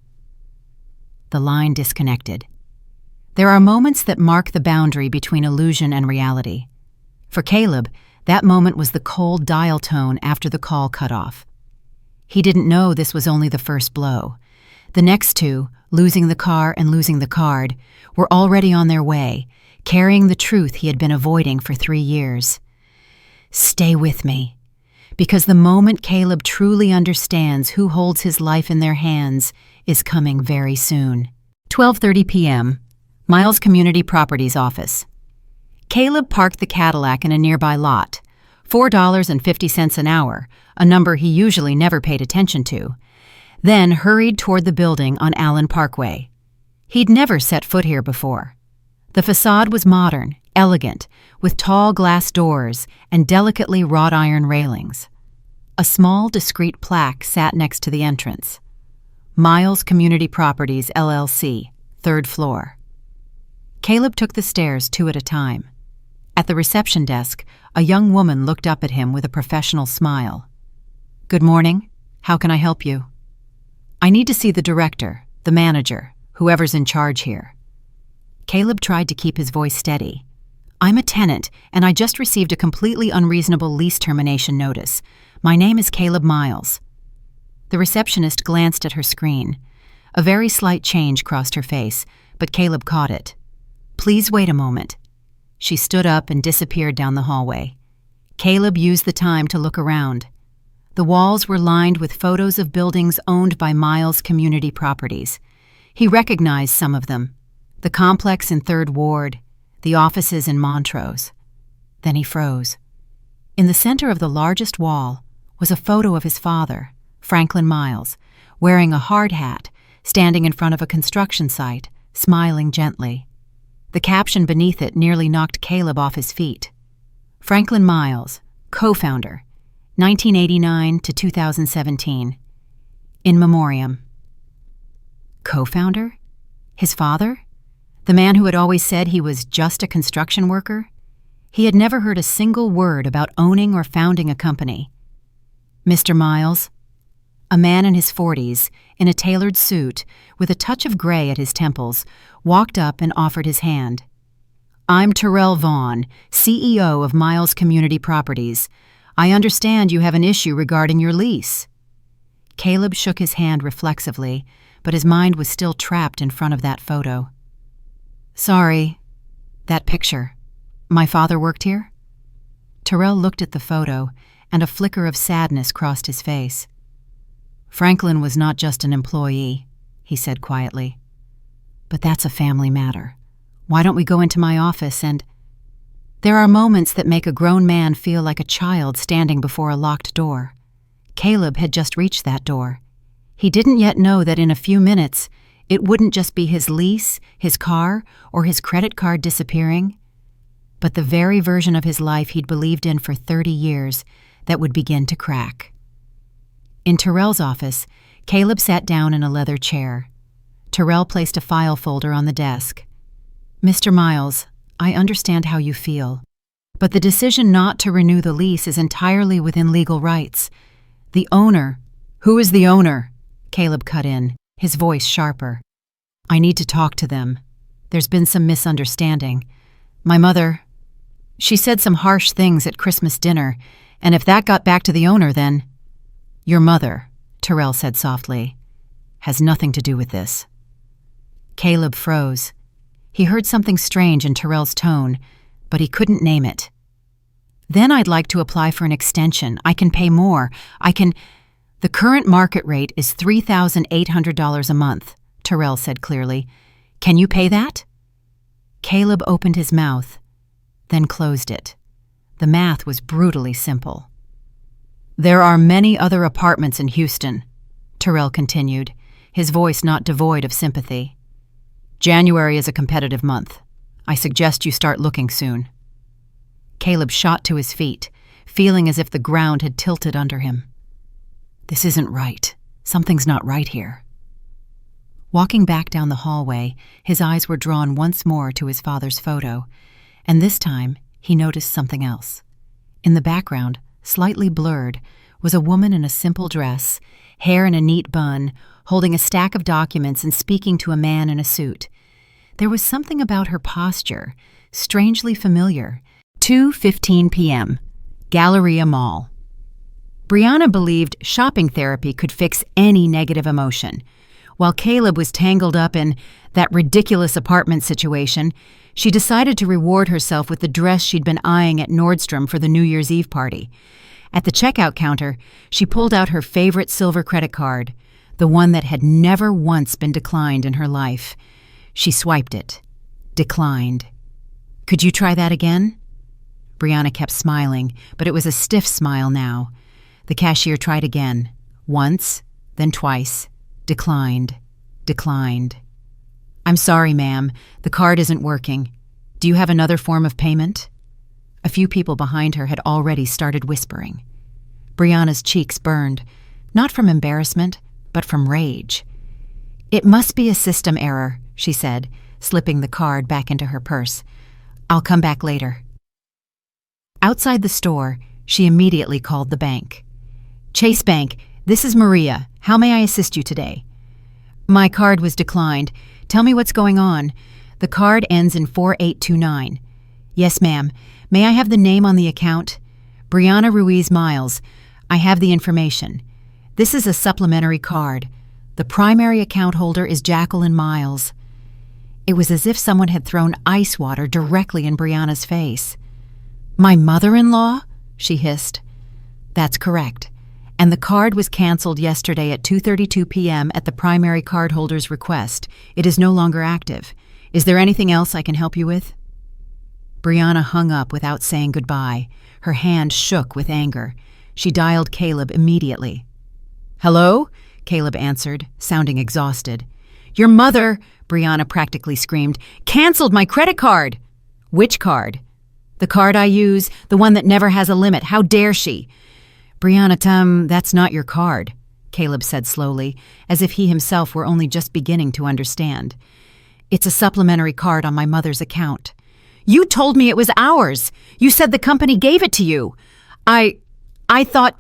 The line disconnected. There are moments that mark the boundary between illusion and reality. For Caleb, that moment was the cold dial tone after the call cut off. He didn't know this was only the first blow. The next 2, losing the car and losing the card, were already on their way, carrying the truth he had been avoiding for 3 years. Stay with me, because the moment Caleb truly understands who holds his life in their hands is coming very soon. 12:30 p.m., Miles Community Properties office. Caleb parked the Cadillac in a nearby lot, $4.50 an hour, a number he usually never paid attention to, then hurried toward the building on Allen Parkway. He'd never set foot here before. The facade was modern, elegant, with tall glass doors and delicately wrought iron railings. A small, discreet plaque sat next to the entrance. Miles Community Properties, LLC, 3rd floor. Caleb took the stairs 2 at a time. At the reception desk, a young woman looked up at him with a professional smile. "Good morning. How can I help you?" "I need to see the director, the manager, whoever's in charge here." Caleb tried to keep his voice steady. "I'm a tenant, and I just received a completely unreasonable lease termination notice. My name is Caleb Miles." The receptionist glanced at her screen. A very slight change crossed her face, but Caleb caught it. "Please wait a moment." She stood up and disappeared down the hallway. Caleb used the time to look around. The walls were lined with photos of buildings owned by Miles Community Properties. He recognized some of them: the complex in 3rd Ward, the offices in Montrose. Then he froze. In the center of the largest wall was a photo of his father, Franklin Miles, wearing a hard hat, standing in front of a construction site, smiling gently. The caption beneath it nearly knocked Caleb off his feet. Franklin Miles, co-founder, 1989 to 2017. In memoriam. Co-founder? His father? The man who had always said he was just a construction worker? He had never heard a single word about owning or founding a company. Mr. Miles, a man in his 40s, in a tailored suit, with a touch of gray at his temples, walked up and offered his hand. "I'm Terrell Vaughn, CEO of Miles Community Properties. I understand you have an issue regarding your lease." Caleb shook his hand reflexively, but his mind was still trapped in front of that photo. "Sorry, that picture. My father worked here?" Terrell looked at the photo, and a flicker of sadness crossed his face. "Franklin was not just an employee," he said quietly. "But that's a family matter. Why don't we go into my office and—" There are moments that make a grown man feel like a child standing before a locked door. Caleb had just reached that door. He didn't yet know that in a few minutes, it wouldn't just be his lease, his car, or his credit card disappearing, but the very version of his life he'd believed in for 30 years that would begin to crack. In Terrell's office, Caleb sat down in a leather chair. Terrell placed a file folder on the desk. "Mr. Miles, I understand how you feel, but the decision not to renew the lease is entirely within legal rights. The owner—" "Who is the owner?" Caleb cut in, his voice sharper. "I need to talk to them. There's been some misunderstanding. My mother, she said some harsh things at Christmas dinner, and if that got back to the owner, then—" "Your mother," Terrell said softly, "has nothing to do with this." Caleb froze. He heard something strange in Terrell's tone, but he couldn't name it. "Then I'd like to apply for an extension. I can pay more. The current market rate is $3,800 a month," Terrell said clearly. "Can you pay that?" Caleb opened his mouth, then closed it. The math was brutally simple. "There are many other apartments in Houston," Terrell continued, his voice not devoid of sympathy. "January is a competitive month. I suggest you start looking soon." Caleb shot to his feet, feeling as if the ground had tilted under him. This isn't right. Something's not right here. Walking back down the hallway, his eyes were drawn once more to his father's photo, and this time he noticed something else. In the background, slightly blurred, was a woman in a simple dress, hair in a neat bun, holding a stack of documents and speaking to a man in a suit. There was something about her posture, strangely familiar. 2:15 p.m., Galleria Mall. Brianna believed shopping therapy could fix any negative emotion. While Caleb was tangled up in that ridiculous apartment situation, she decided to reward herself with the dress she'd been eyeing at Nordstrom for the New Year's Eve party. At the checkout counter, she pulled out her favorite silver credit card, the one that had never once been declined in her life. She swiped it. Declined. "Could you try that again?" Brianna kept smiling, but it was a stiff smile now. The cashier tried again. Once, then twice. Declined. Declined. "I'm sorry, ma'am. The card isn't working. Do you have another form of payment?" A few people behind her had already started whispering. Brianna's cheeks burned, not from embarrassment, but from rage. "It must be a system error," she said, slipping the card back into her purse. "I'll come back later." Outside the store, she immediately called the bank. "Chase Bank, this is Maria. How may I assist you today?" "My card was declined. Tell me what's going on. The card ends in 4829. "Yes, ma'am. May I have the name on the account?" "Brianna Ruiz Miles. I have the information. This is a supplementary card. The primary account holder is Jacqueline Miles." It was as if someone had thrown ice water directly in Brianna's face. "My mother-in-law?" she hissed. "That's correct. And the card was canceled yesterday at 2:32 p.m. at the primary cardholder's request. It is no longer active. Is there anything else I can help you with?" Brianna hung up without saying goodbye. Her hand shook with anger. She dialed Caleb immediately. "Hello?" Caleb answered, sounding exhausted. "Your mother," Brianna practically screamed, "canceled my credit card." "Which card?" "The card I use, the one that never has a limit. How dare she?" "Brianna, that's not your card," Caleb said slowly, as if he himself were only just beginning to understand. "It's a supplementary card on my mother's account." "You told me it was ours. You said the company gave it to you. I thought—"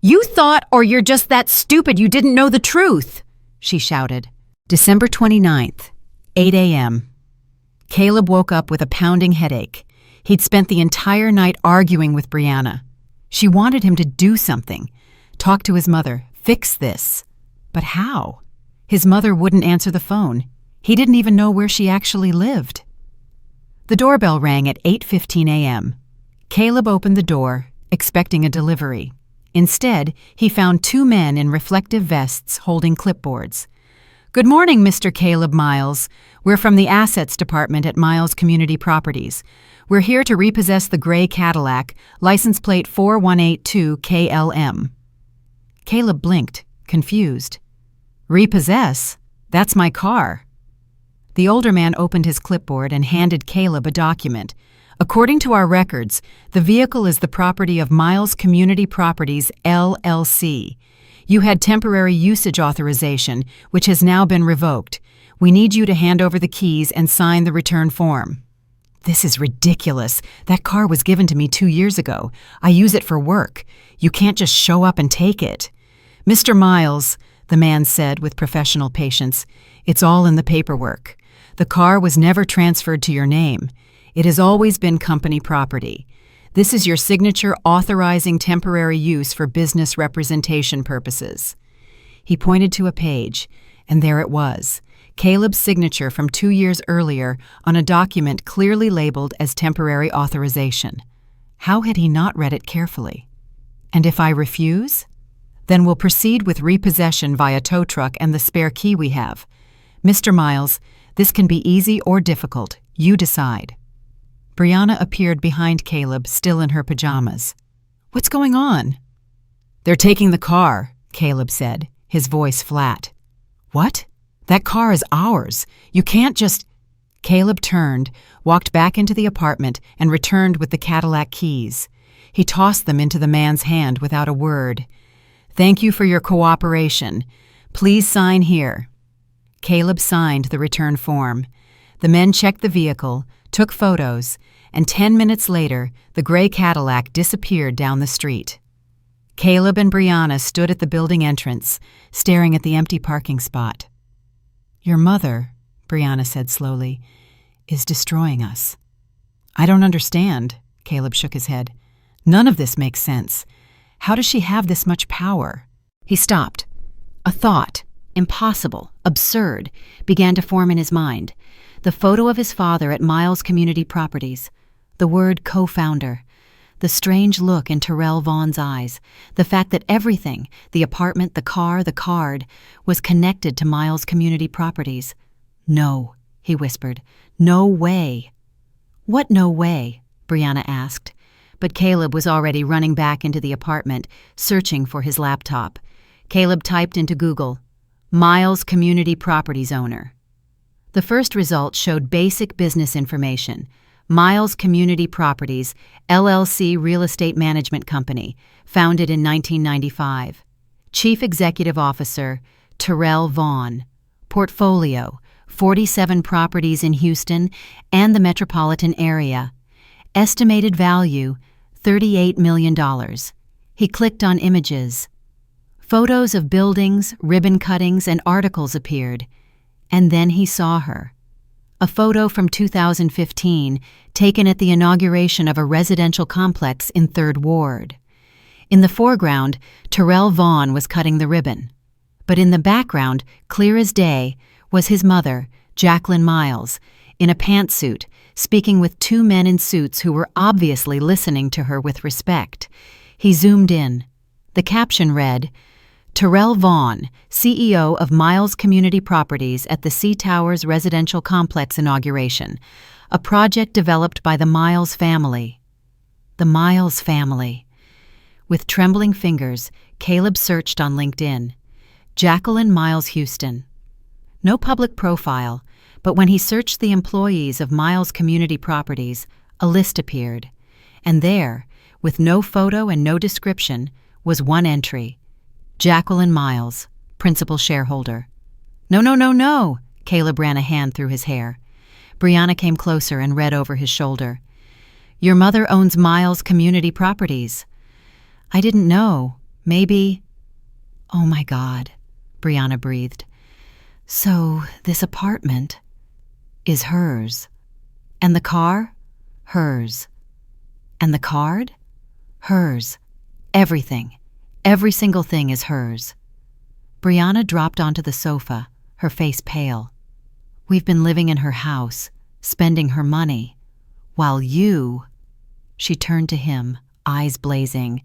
"You thought, or you're just that stupid you didn't know the truth," she shouted. December 29th, 8 a.m. Caleb woke up with a pounding headache. He'd spent the entire night arguing with Brianna. She wanted him to do something, talk to his mother, fix this. But how? His mother wouldn't answer the phone. He didn't even know where she actually lived. The doorbell rang at 8:15 a.m. Caleb opened the door, expecting a delivery. Instead, he found two men in reflective vests holding clipboards. "Good morning, Mr. Caleb Miles. We're from the Assets Department at Miles Community Properties. We're here to repossess the gray Cadillac, license plate 4182KLM. Caleb blinked, confused. "Repossess? That's my car." The older man opened his clipboard and handed Caleb a document. "According to our records, the vehicle is the property of Miles Community Properties, LLC. You had temporary usage authorization, which has now been revoked. We need you to hand over the keys and sign the return form." "This is ridiculous. That car was given to me 2 years ago. I use it for work. You can't just show up and take it." "Mr. Miles," the man said with professional patience, "it's all in the paperwork. The car was never transferred to your name. It has always been company property. This is your signature authorizing temporary use for business representation purposes." He pointed to a page, and there it was, Caleb's signature from 2 years earlier on a document clearly labeled as temporary authorization. How had he not read it carefully? "And if I refuse? Then we'll proceed with repossession via tow truck and the spare key we have. Mr. Miles, this can be easy or difficult. You decide." Brianna appeared behind Caleb, still in her pajamas. "What's going on?" "They're taking the car," Caleb said, his voice flat. "What? That car is ours. You can't just—" Caleb turned, walked back into the apartment, and returned with the Cadillac keys. He tossed them into the man's hand without a word. "Thank you for your cooperation. Please sign here." Caleb signed the return form. The men checked the vehicle, took photos, and 10 minutes later, the gray Cadillac disappeared down the street. Caleb and Brianna stood at the building entrance, staring at the empty parking spot. "Your mother," Brianna said slowly, "is destroying us." "I don't understand," Caleb shook his head. "None of this makes sense. How does she have this much power?" He stopped. A thought, impossible, absurd, began to form in his mind. The photo of his father at Miles Community Properties, the word co-founder, the strange look in Terrell Vaughn's eyes, the fact that everything, the apartment, the car, the card, was connected to Miles Community Properties. "No," he whispered. "No way." "What no way?" Brianna asked. But Caleb was already running back into the apartment, searching for his laptop. Caleb typed into Google, "Miles Community Properties owner." The first result showed basic business information. Miles Community Properties, LLC Real Estate Management Company, founded in 1995. Chief Executive Officer, Terrell Vaughn. Portfolio, 47 properties in Houston and the metropolitan area. Estimated value, $38 million. He clicked on images. Photos of buildings, ribbon cuttings, and articles appeared. And then he saw her. A photo from 2015, taken at the inauguration of a residential complex in 3rd Ward. In the foreground, Terrell Vaughn was cutting the ribbon. But in the background, clear as day, was his mother, Jacqueline Miles, in a pantsuit, speaking with two men in suits who were obviously listening to her with respect. He zoomed in. The caption read, "Terrell Vaughn, CEO of Miles Community Properties at the Sea Towers Residential Complex Inauguration, a project developed by the Miles family." The Miles family. With trembling fingers, Caleb searched on LinkedIn. Jacqueline Miles Houston. No public profile, but when he searched the employees of Miles Community Properties, a list appeared. And there, with no photo and no description, was one entry. Jacqueline Miles, principal shareholder. No, no, no, no! Caleb ran a hand through his hair. Brianna came closer and read over his shoulder. "Your mother owns Miles Community Properties." "I didn't know. Maybe—" "Oh my God," Brianna breathed. "So this apartment is hers. And the car? Hers. And the card? Hers. Everything. Every single thing is hers." Brianna dropped onto the sofa, her face pale. "We've been living in her house, spending her money, while you—" She turned to him, eyes blazing.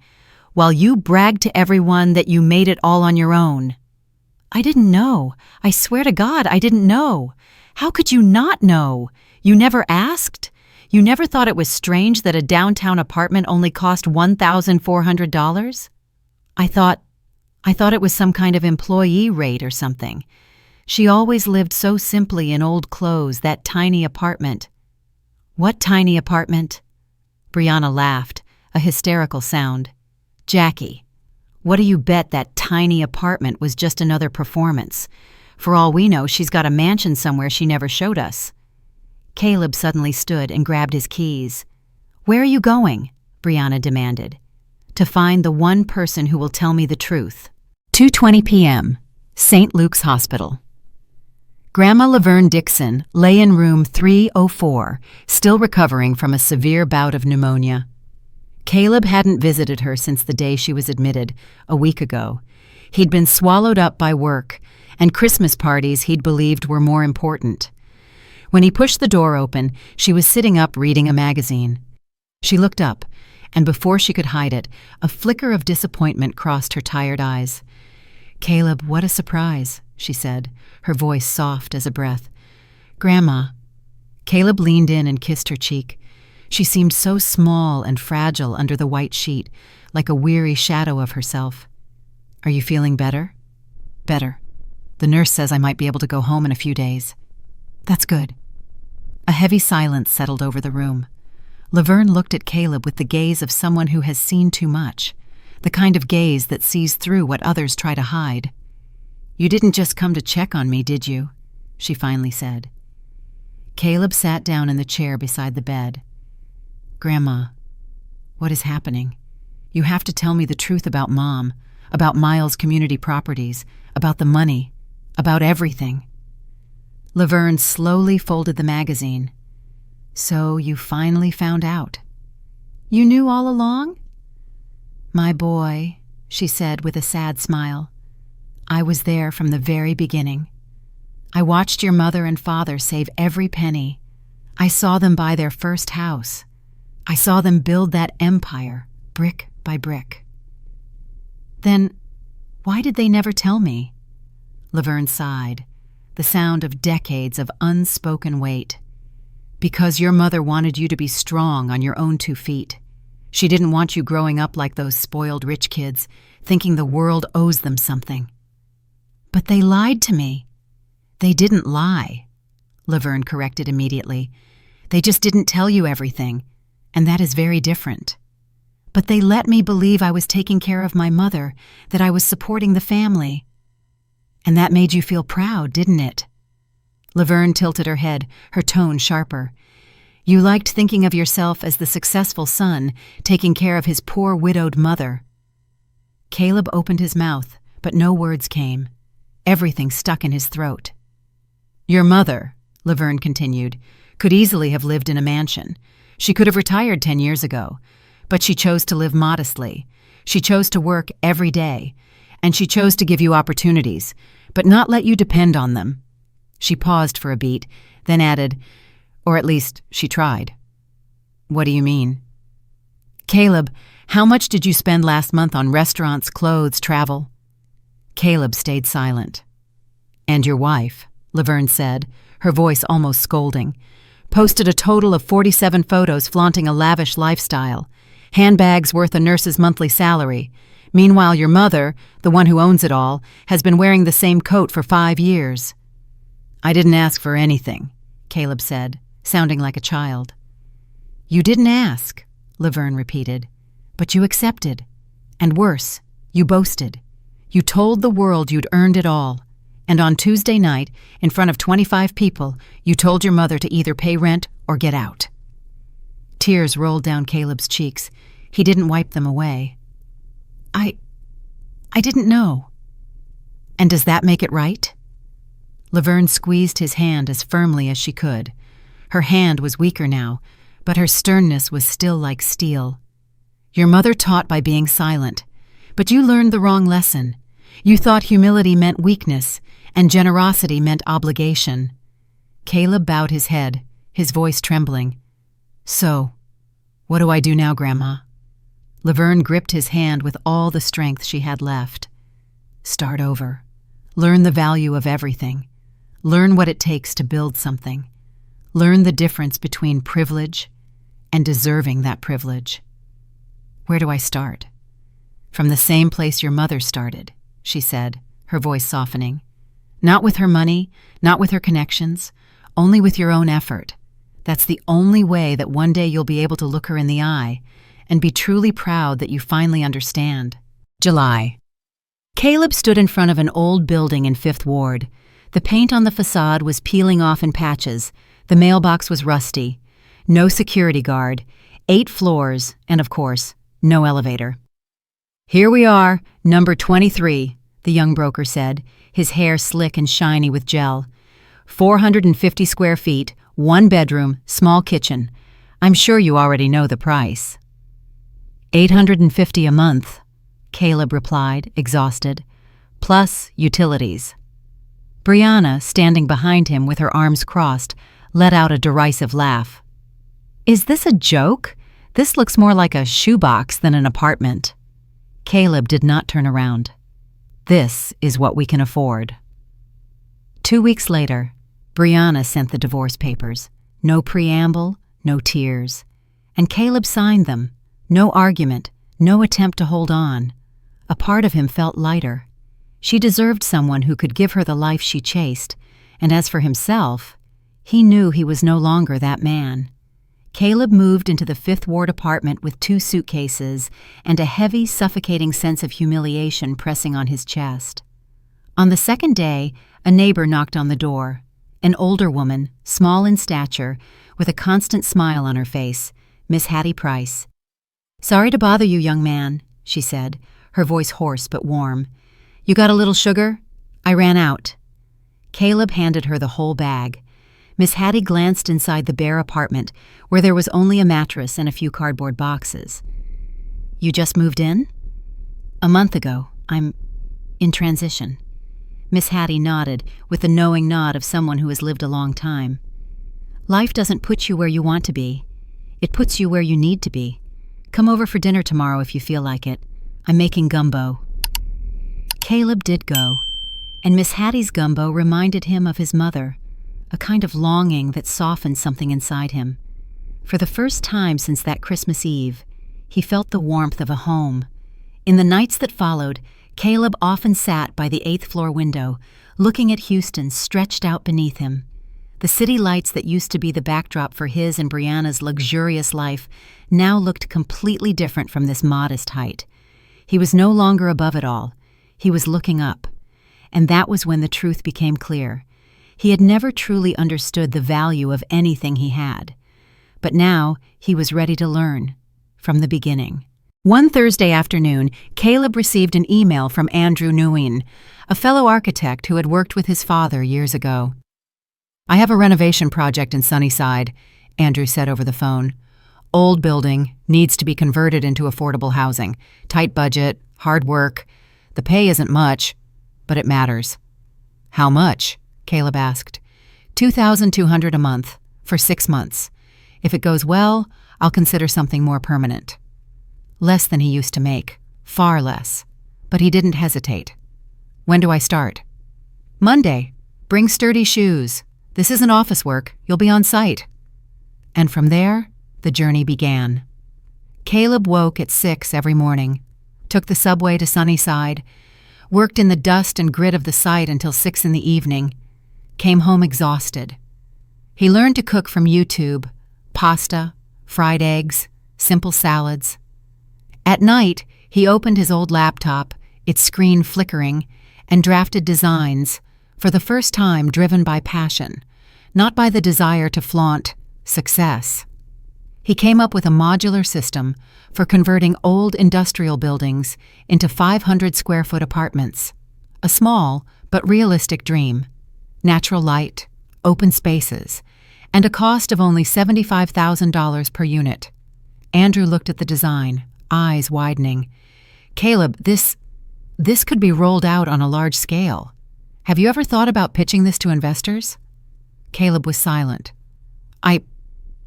"While you bragged to everyone that you made it all on your own." "I didn't know. I swear to God, I didn't know. How could you not know? You never asked? You never thought it was strange that a downtown apartment only cost $1,400? I thought it was some kind of employee rate or something. She always lived so simply in old clothes, that tiny apartment." "What tiny apartment?" Brianna laughed, a hysterical sound. "Jackie, what do you bet that tiny apartment was just another performance? For all we know, she's got a mansion somewhere she never showed us." Caleb suddenly stood and grabbed his keys. "Where are you going?" Brianna demanded. "To find the one person who will tell me the truth." 2:20 p.m., St. Luke's Hospital. Grandma Laverne Dixon lay in room 304, still recovering from a severe bout of pneumonia. Caleb hadn't visited her since the day she was admitted, a week ago. He'd been swallowed up by work, and Christmas parties he'd believed were more important. When he pushed the door open, she was sitting up reading a magazine. She looked up, and before she could hide it, a flicker of disappointment crossed her tired eyes. "Caleb, what a surprise," she said, her voice soft as a breath. "Grandma." Caleb leaned in and kissed her cheek. She seemed so small and fragile under the white sheet, like a weary shadow of herself. "Are you feeling better?" "Better. The nurse says I might be able to go home in a few days." "That's good." A heavy silence settled over the room. Laverne looked at Caleb with the gaze of someone who has seen too much, the kind of gaze that sees through what others try to hide. "You didn't just come to check on me, did you?" she finally said. Caleb sat down in the chair beside the bed. "Grandma, what is happening? You have to tell me the truth about Mom, about Miles Community Properties, about the money, about everything." Laverne slowly folded the magazine. "So you finally found out. You knew all along?" "My boy," she said with a sad smile, "I was there from the very beginning. I watched your mother and father save every penny. I saw them buy their first house. I saw them build that empire, brick by brick." "Then why did they never tell me?" Laverne sighed, the sound of decades of unspoken weight. "Because your mother wanted you to be strong on your own 2 feet. She didn't want you growing up like those spoiled rich kids, thinking the world owes them something." "But they lied to me." "They didn't lie," Laverne corrected immediately. "They just didn't tell you everything, and that is very different. But they let me believe I was taking care of my mother, that I was supporting the family. And that made you feel proud, didn't it?" Laverne tilted her head, her tone sharper. "You liked thinking of yourself as the successful son, taking care of his poor widowed mother." Caleb opened his mouth, but no words came. Everything stuck in his throat. "Your mother," Laverne continued, "could easily have lived in a mansion. She could have retired 10 years ago. But she chose to live modestly. She chose to work every day. And she chose to give you opportunities, but not let you depend on them. She paused for a beat, then added, "Or at least, she tried." "What do you mean?" "Caleb, how much did you spend last month on restaurants, clothes, travel?" Caleb stayed silent. "And your wife," Laverne said, her voice almost scolding, "posted a total of 47 photos flaunting a lavish lifestyle, handbags worth a nurse's monthly salary. Meanwhile, your mother, the one who owns it all, has been wearing the same coat for 5 years." "I didn't ask for anything," Caleb said, sounding like a child. "You didn't ask," Laverne repeated, "but you accepted. And worse, you boasted. You told the world you'd earned it all. And on Tuesday night, in front of 25 people, you told your mother to either pay rent or get out." Tears rolled down Caleb's cheeks. He didn't wipe them away. I didn't know." "And does that make it right?" Laverne squeezed his hand as firmly as she could. Her hand was weaker now, but her sternness was still like steel. "Your mother taught by being silent, but you learned the wrong lesson. You thought humility meant weakness, and generosity meant obligation." Caleb bowed his head, his voice trembling. "So, what do I do now, Grandma?" Laverne gripped his hand with all the strength she had left. "Start over. Learn the value of everything. Learn what it takes to build something. Learn the difference between privilege and deserving that privilege." "Where do I start?" "From the same place your mother started," she said, her voice softening. "Not with her money, not with her connections, only with your own effort. That's the only way that one day you'll be able to look her in the eye and be truly proud that you finally understand." July. Caleb stood in front of an old building in Fifth Ward. The paint on the facade was peeling off in patches. The mailbox was rusty. No security guard. 8 floors, and of course, no elevator. "Here we are, number 23, the young broker said, his hair slick and shiny with gel. 450 square feet, 1 bedroom, small kitchen. I'm sure you already know the price." $850 a month, Caleb replied, exhausted, plus utilities. Brianna, standing behind him with her arms crossed, let out a derisive laugh. "Is this a joke? This looks more like a shoebox than an apartment." Caleb did not turn around. "This is what we can afford." 2 weeks later, Brianna sent the divorce papers. No preamble, no tears. And Caleb signed them. No argument, no attempt to hold on. A part of him felt lighter. She deserved someone who could give her the life she chased, and as for himself, he knew he was no longer that man. Caleb moved into the Fifth Ward apartment with 2 suitcases and a heavy, suffocating sense of humiliation pressing on his chest. On the second day, a neighbor knocked on the door. An older woman, small in stature, with a constant smile on her face, Miss Hattie Price. "Sorry to bother you, young man," she said, her voice hoarse but warm. "You got a little sugar? I ran out." Caleb handed her the whole bag. Miss Hattie glanced inside the bare apartment, where there was only a mattress and a few cardboard boxes. "You just moved in?" "A month ago. I'm in transition." Miss Hattie nodded, with the knowing nod of someone who has lived a long time. "Life doesn't put you where you want to be. It puts you where you need to be. Come over for dinner tomorrow if you feel like it. I'm making gumbo." Caleb did go, and Miss Hattie's gumbo reminded him of his mother, a kind of longing that softened something inside him. For the first time since that Christmas Eve, he felt the warmth of a home. In the nights that followed, Caleb often sat by the 8th floor window, looking at Houston stretched out beneath him. The city lights that used to be the backdrop for his and Brianna's luxurious life now looked completely different from this modest height. He was no longer above it all. He was looking up. And that was when the truth became clear. He had never truly understood the value of anything he had. But now he was ready to learn, from the beginning. One Thursday afternoon, Caleb received an email from Andrew Nguyen, a fellow architect who had worked with his father years ago. "I have a renovation project in Sunnyside," Andrew said over the phone. "Old building, needs to be converted into affordable housing. Tight budget, hard work. The pay isn't much, but it matters." "How much?" Caleb asked. $2,200 a month for 6 months. If it goes well, I'll consider something more permanent. Less than he used to make, far less. But he didn't hesitate. When do I start? Monday. Bring sturdy shoes. This isn't office work. You'll be on site. And from there, the journey began. Caleb woke at 6 every morning, took the subway to Sunnyside, worked in the dust and grit of the site until 6 in the evening, came home exhausted. He learned to cook from YouTube, pasta, fried eggs, simple salads. At night, he opened his old laptop, its screen flickering, and drafted designs, for the first time driven by passion, not by the desire to flaunt success. He came up with a modular system for converting old industrial buildings into 500-square-foot apartments. A small but realistic dream. Natural light, open spaces, and a cost of only $75,000 per unit. Andrew looked at the design, eyes widening. Caleb, this could be rolled out on a large scale. Have you ever thought about pitching this to investors? Caleb was silent. I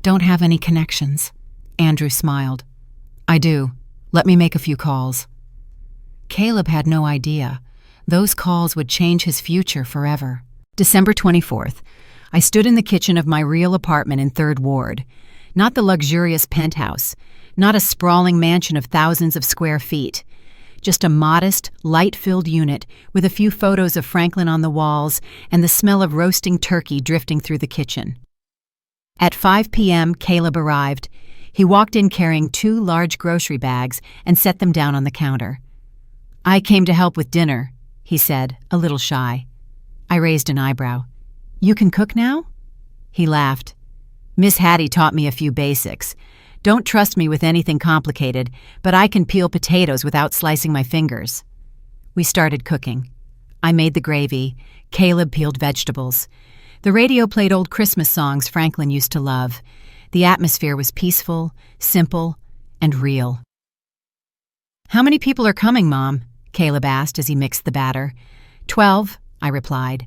don't have any connections. Andrew smiled. I do. Let me make a few calls. Caleb had no idea. Those calls would change his future forever. December 24th. I stood in the kitchen of my real apartment in 3rd Ward. Not the luxurious penthouse. Not a sprawling mansion of thousands of square feet. Just a modest, light-filled unit with a few photos of Franklin on the walls and the smell of roasting turkey drifting through the kitchen. At 5 p.m., Caleb arrived. He walked in carrying 2 large grocery bags and set them down on the counter. I came to help with dinner, he said, a little shy. I raised an eyebrow. You can cook now? He laughed. Miss Hattie taught me a few basics. Don't trust me with anything complicated, but I can peel potatoes without slicing my fingers. We started cooking. I made the gravy. Caleb peeled vegetables. The radio played old Christmas songs Franklin used to love. The atmosphere was peaceful, simple, and real. How many people are coming, Mom? Caleb asked as he mixed the batter. 12, I replied.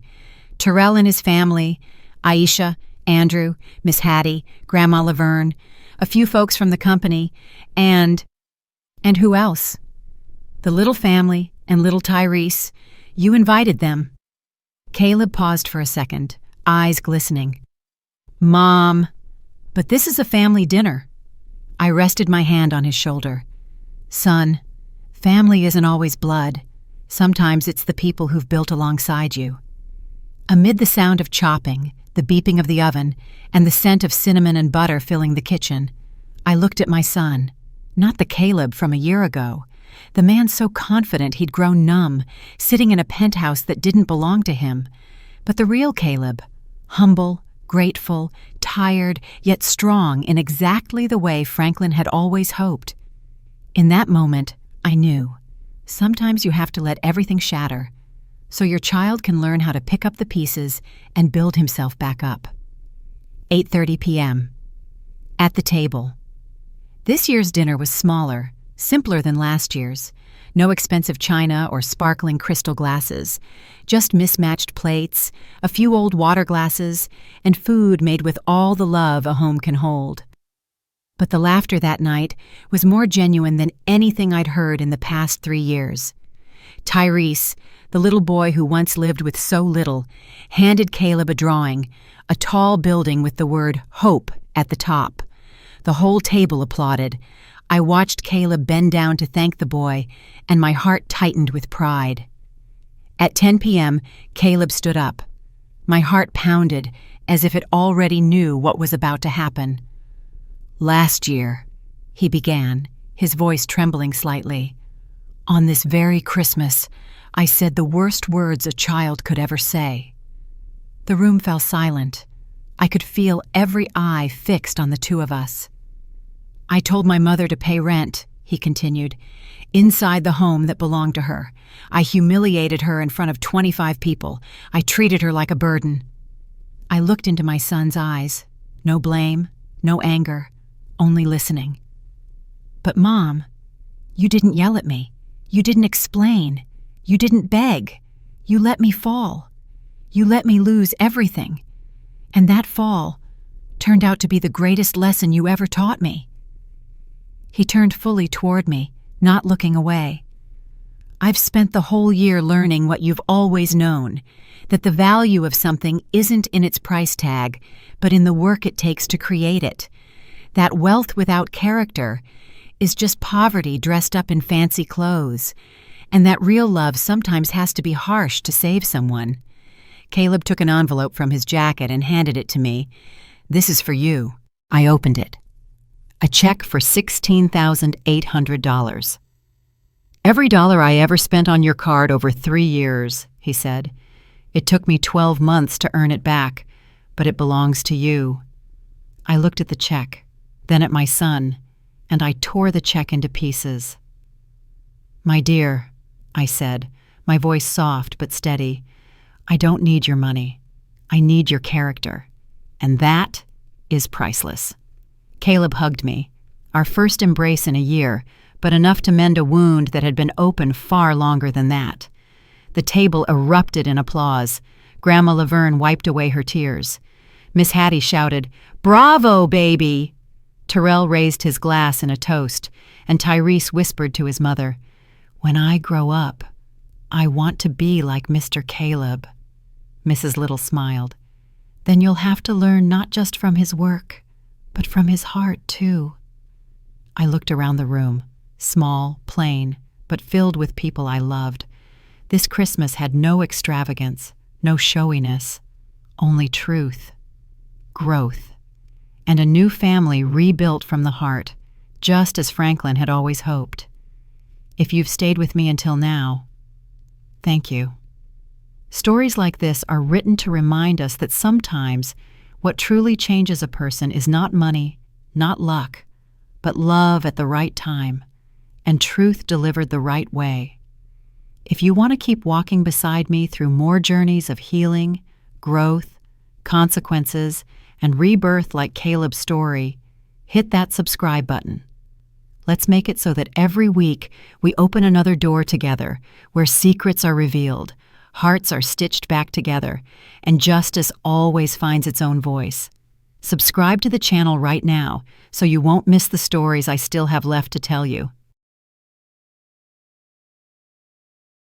Terrell and his family, Aisha, Andrew, Miss Hattie, Grandma Laverne, a few folks from the company, and who else? The little family and little Tyrese. You invited them. Caleb paused for a second, eyes glistening. Mom, but this is a family dinner. I rested my hand on his shoulder. Son, family isn't always blood. Sometimes it's the people who've built alongside you. Amid the sound of chopping, the beeping of the oven, and the scent of cinnamon and butter filling the kitchen, I looked at my son, not the Caleb from a year ago, the man so confident he'd grown numb, sitting in a penthouse that didn't belong to him, but the real Caleb, humble, grateful, tired, yet strong in exactly the way Franklin had always hoped. In that moment, I knew, sometimes you have to let everything shatter, so your child can learn how to pick up the pieces and build himself back up. 8:30 p.m. At the table. This year's dinner was smaller, simpler than last year's. No expensive china or sparkling crystal glasses, just mismatched plates, a few old water glasses, and food made with all the love a home can hold. But the laughter that night was more genuine than anything I'd heard in the past 3 years. Tyrese, the little boy who once lived with so little, handed Caleb a drawing, a tall building with the word hope at the top. The whole table applauded. I watched Caleb bend down to thank the boy, and my heart tightened with pride. At 10 p.m., Caleb stood up. My heart pounded as if it already knew what was about to happen. Last year, he began, his voice trembling slightly. On this very Christmas, I said the worst words a child could ever say. The room fell silent. I could feel every eye fixed on the two of us. I told my mother to pay rent, he continued, inside the home that belonged to her. I humiliated her in front of 25 people. I treated her like a burden. I looked into my son's eyes. No blame, no anger, only listening. But Mom, you didn't yell at me. You didn't explain. You didn't beg. You let me fall. You let me lose everything. And that fall turned out to be the greatest lesson you ever taught me." He turned fully toward me, not looking away. "I've spent the whole year learning what you've always known, that the value of something isn't in its price tag, but in the work it takes to create it. That wealth without character is just poverty dressed up in fancy clothes, and that real love sometimes has to be harsh to save someone." Caleb took an envelope from his jacket and handed it to me. "This is for you." I opened it. A check for $16,800. "Every dollar I ever spent on your card over 3 years," he said. "It took me 12 months to earn it back, but it belongs to you." I looked at the check, then at my son, and I tore the check into pieces. "My dear," I said, my voice soft but steady, "I don't need your money. I need your character. And that is priceless." Caleb hugged me, our first embrace in a year, but enough to mend a wound that had been open far longer than that. The table erupted in applause. Grandma Laverne wiped away her tears. Miss Hattie shouted, "Bravo, baby!" Terrell raised his glass in a toast, and Tyrese whispered to his mother, "When I grow up, I want to be like Mr. Caleb." Mrs. Little smiled. "Then you'll have to learn not just from his work, but from his heart, too." I looked around the room, small, plain, but filled with people I loved. This Christmas had no extravagance, no showiness, only truth, growth, and a new family rebuilt from the heart, just as Franklin had always hoped. If you've stayed with me until now, thank you. Stories like this are written to remind us that sometimes what truly changes a person is not money, not luck, but love at the right time, and truth delivered the right way. If you want to keep walking beside me through more journeys of healing, growth, consequences, and rebirth like Caleb's story, hit that subscribe button. Let's make it so that every week we open another door together where secrets are revealed, hearts are stitched back together, and justice always finds its own voice. Subscribe to the channel right now so you won't miss the stories I still have left to tell you.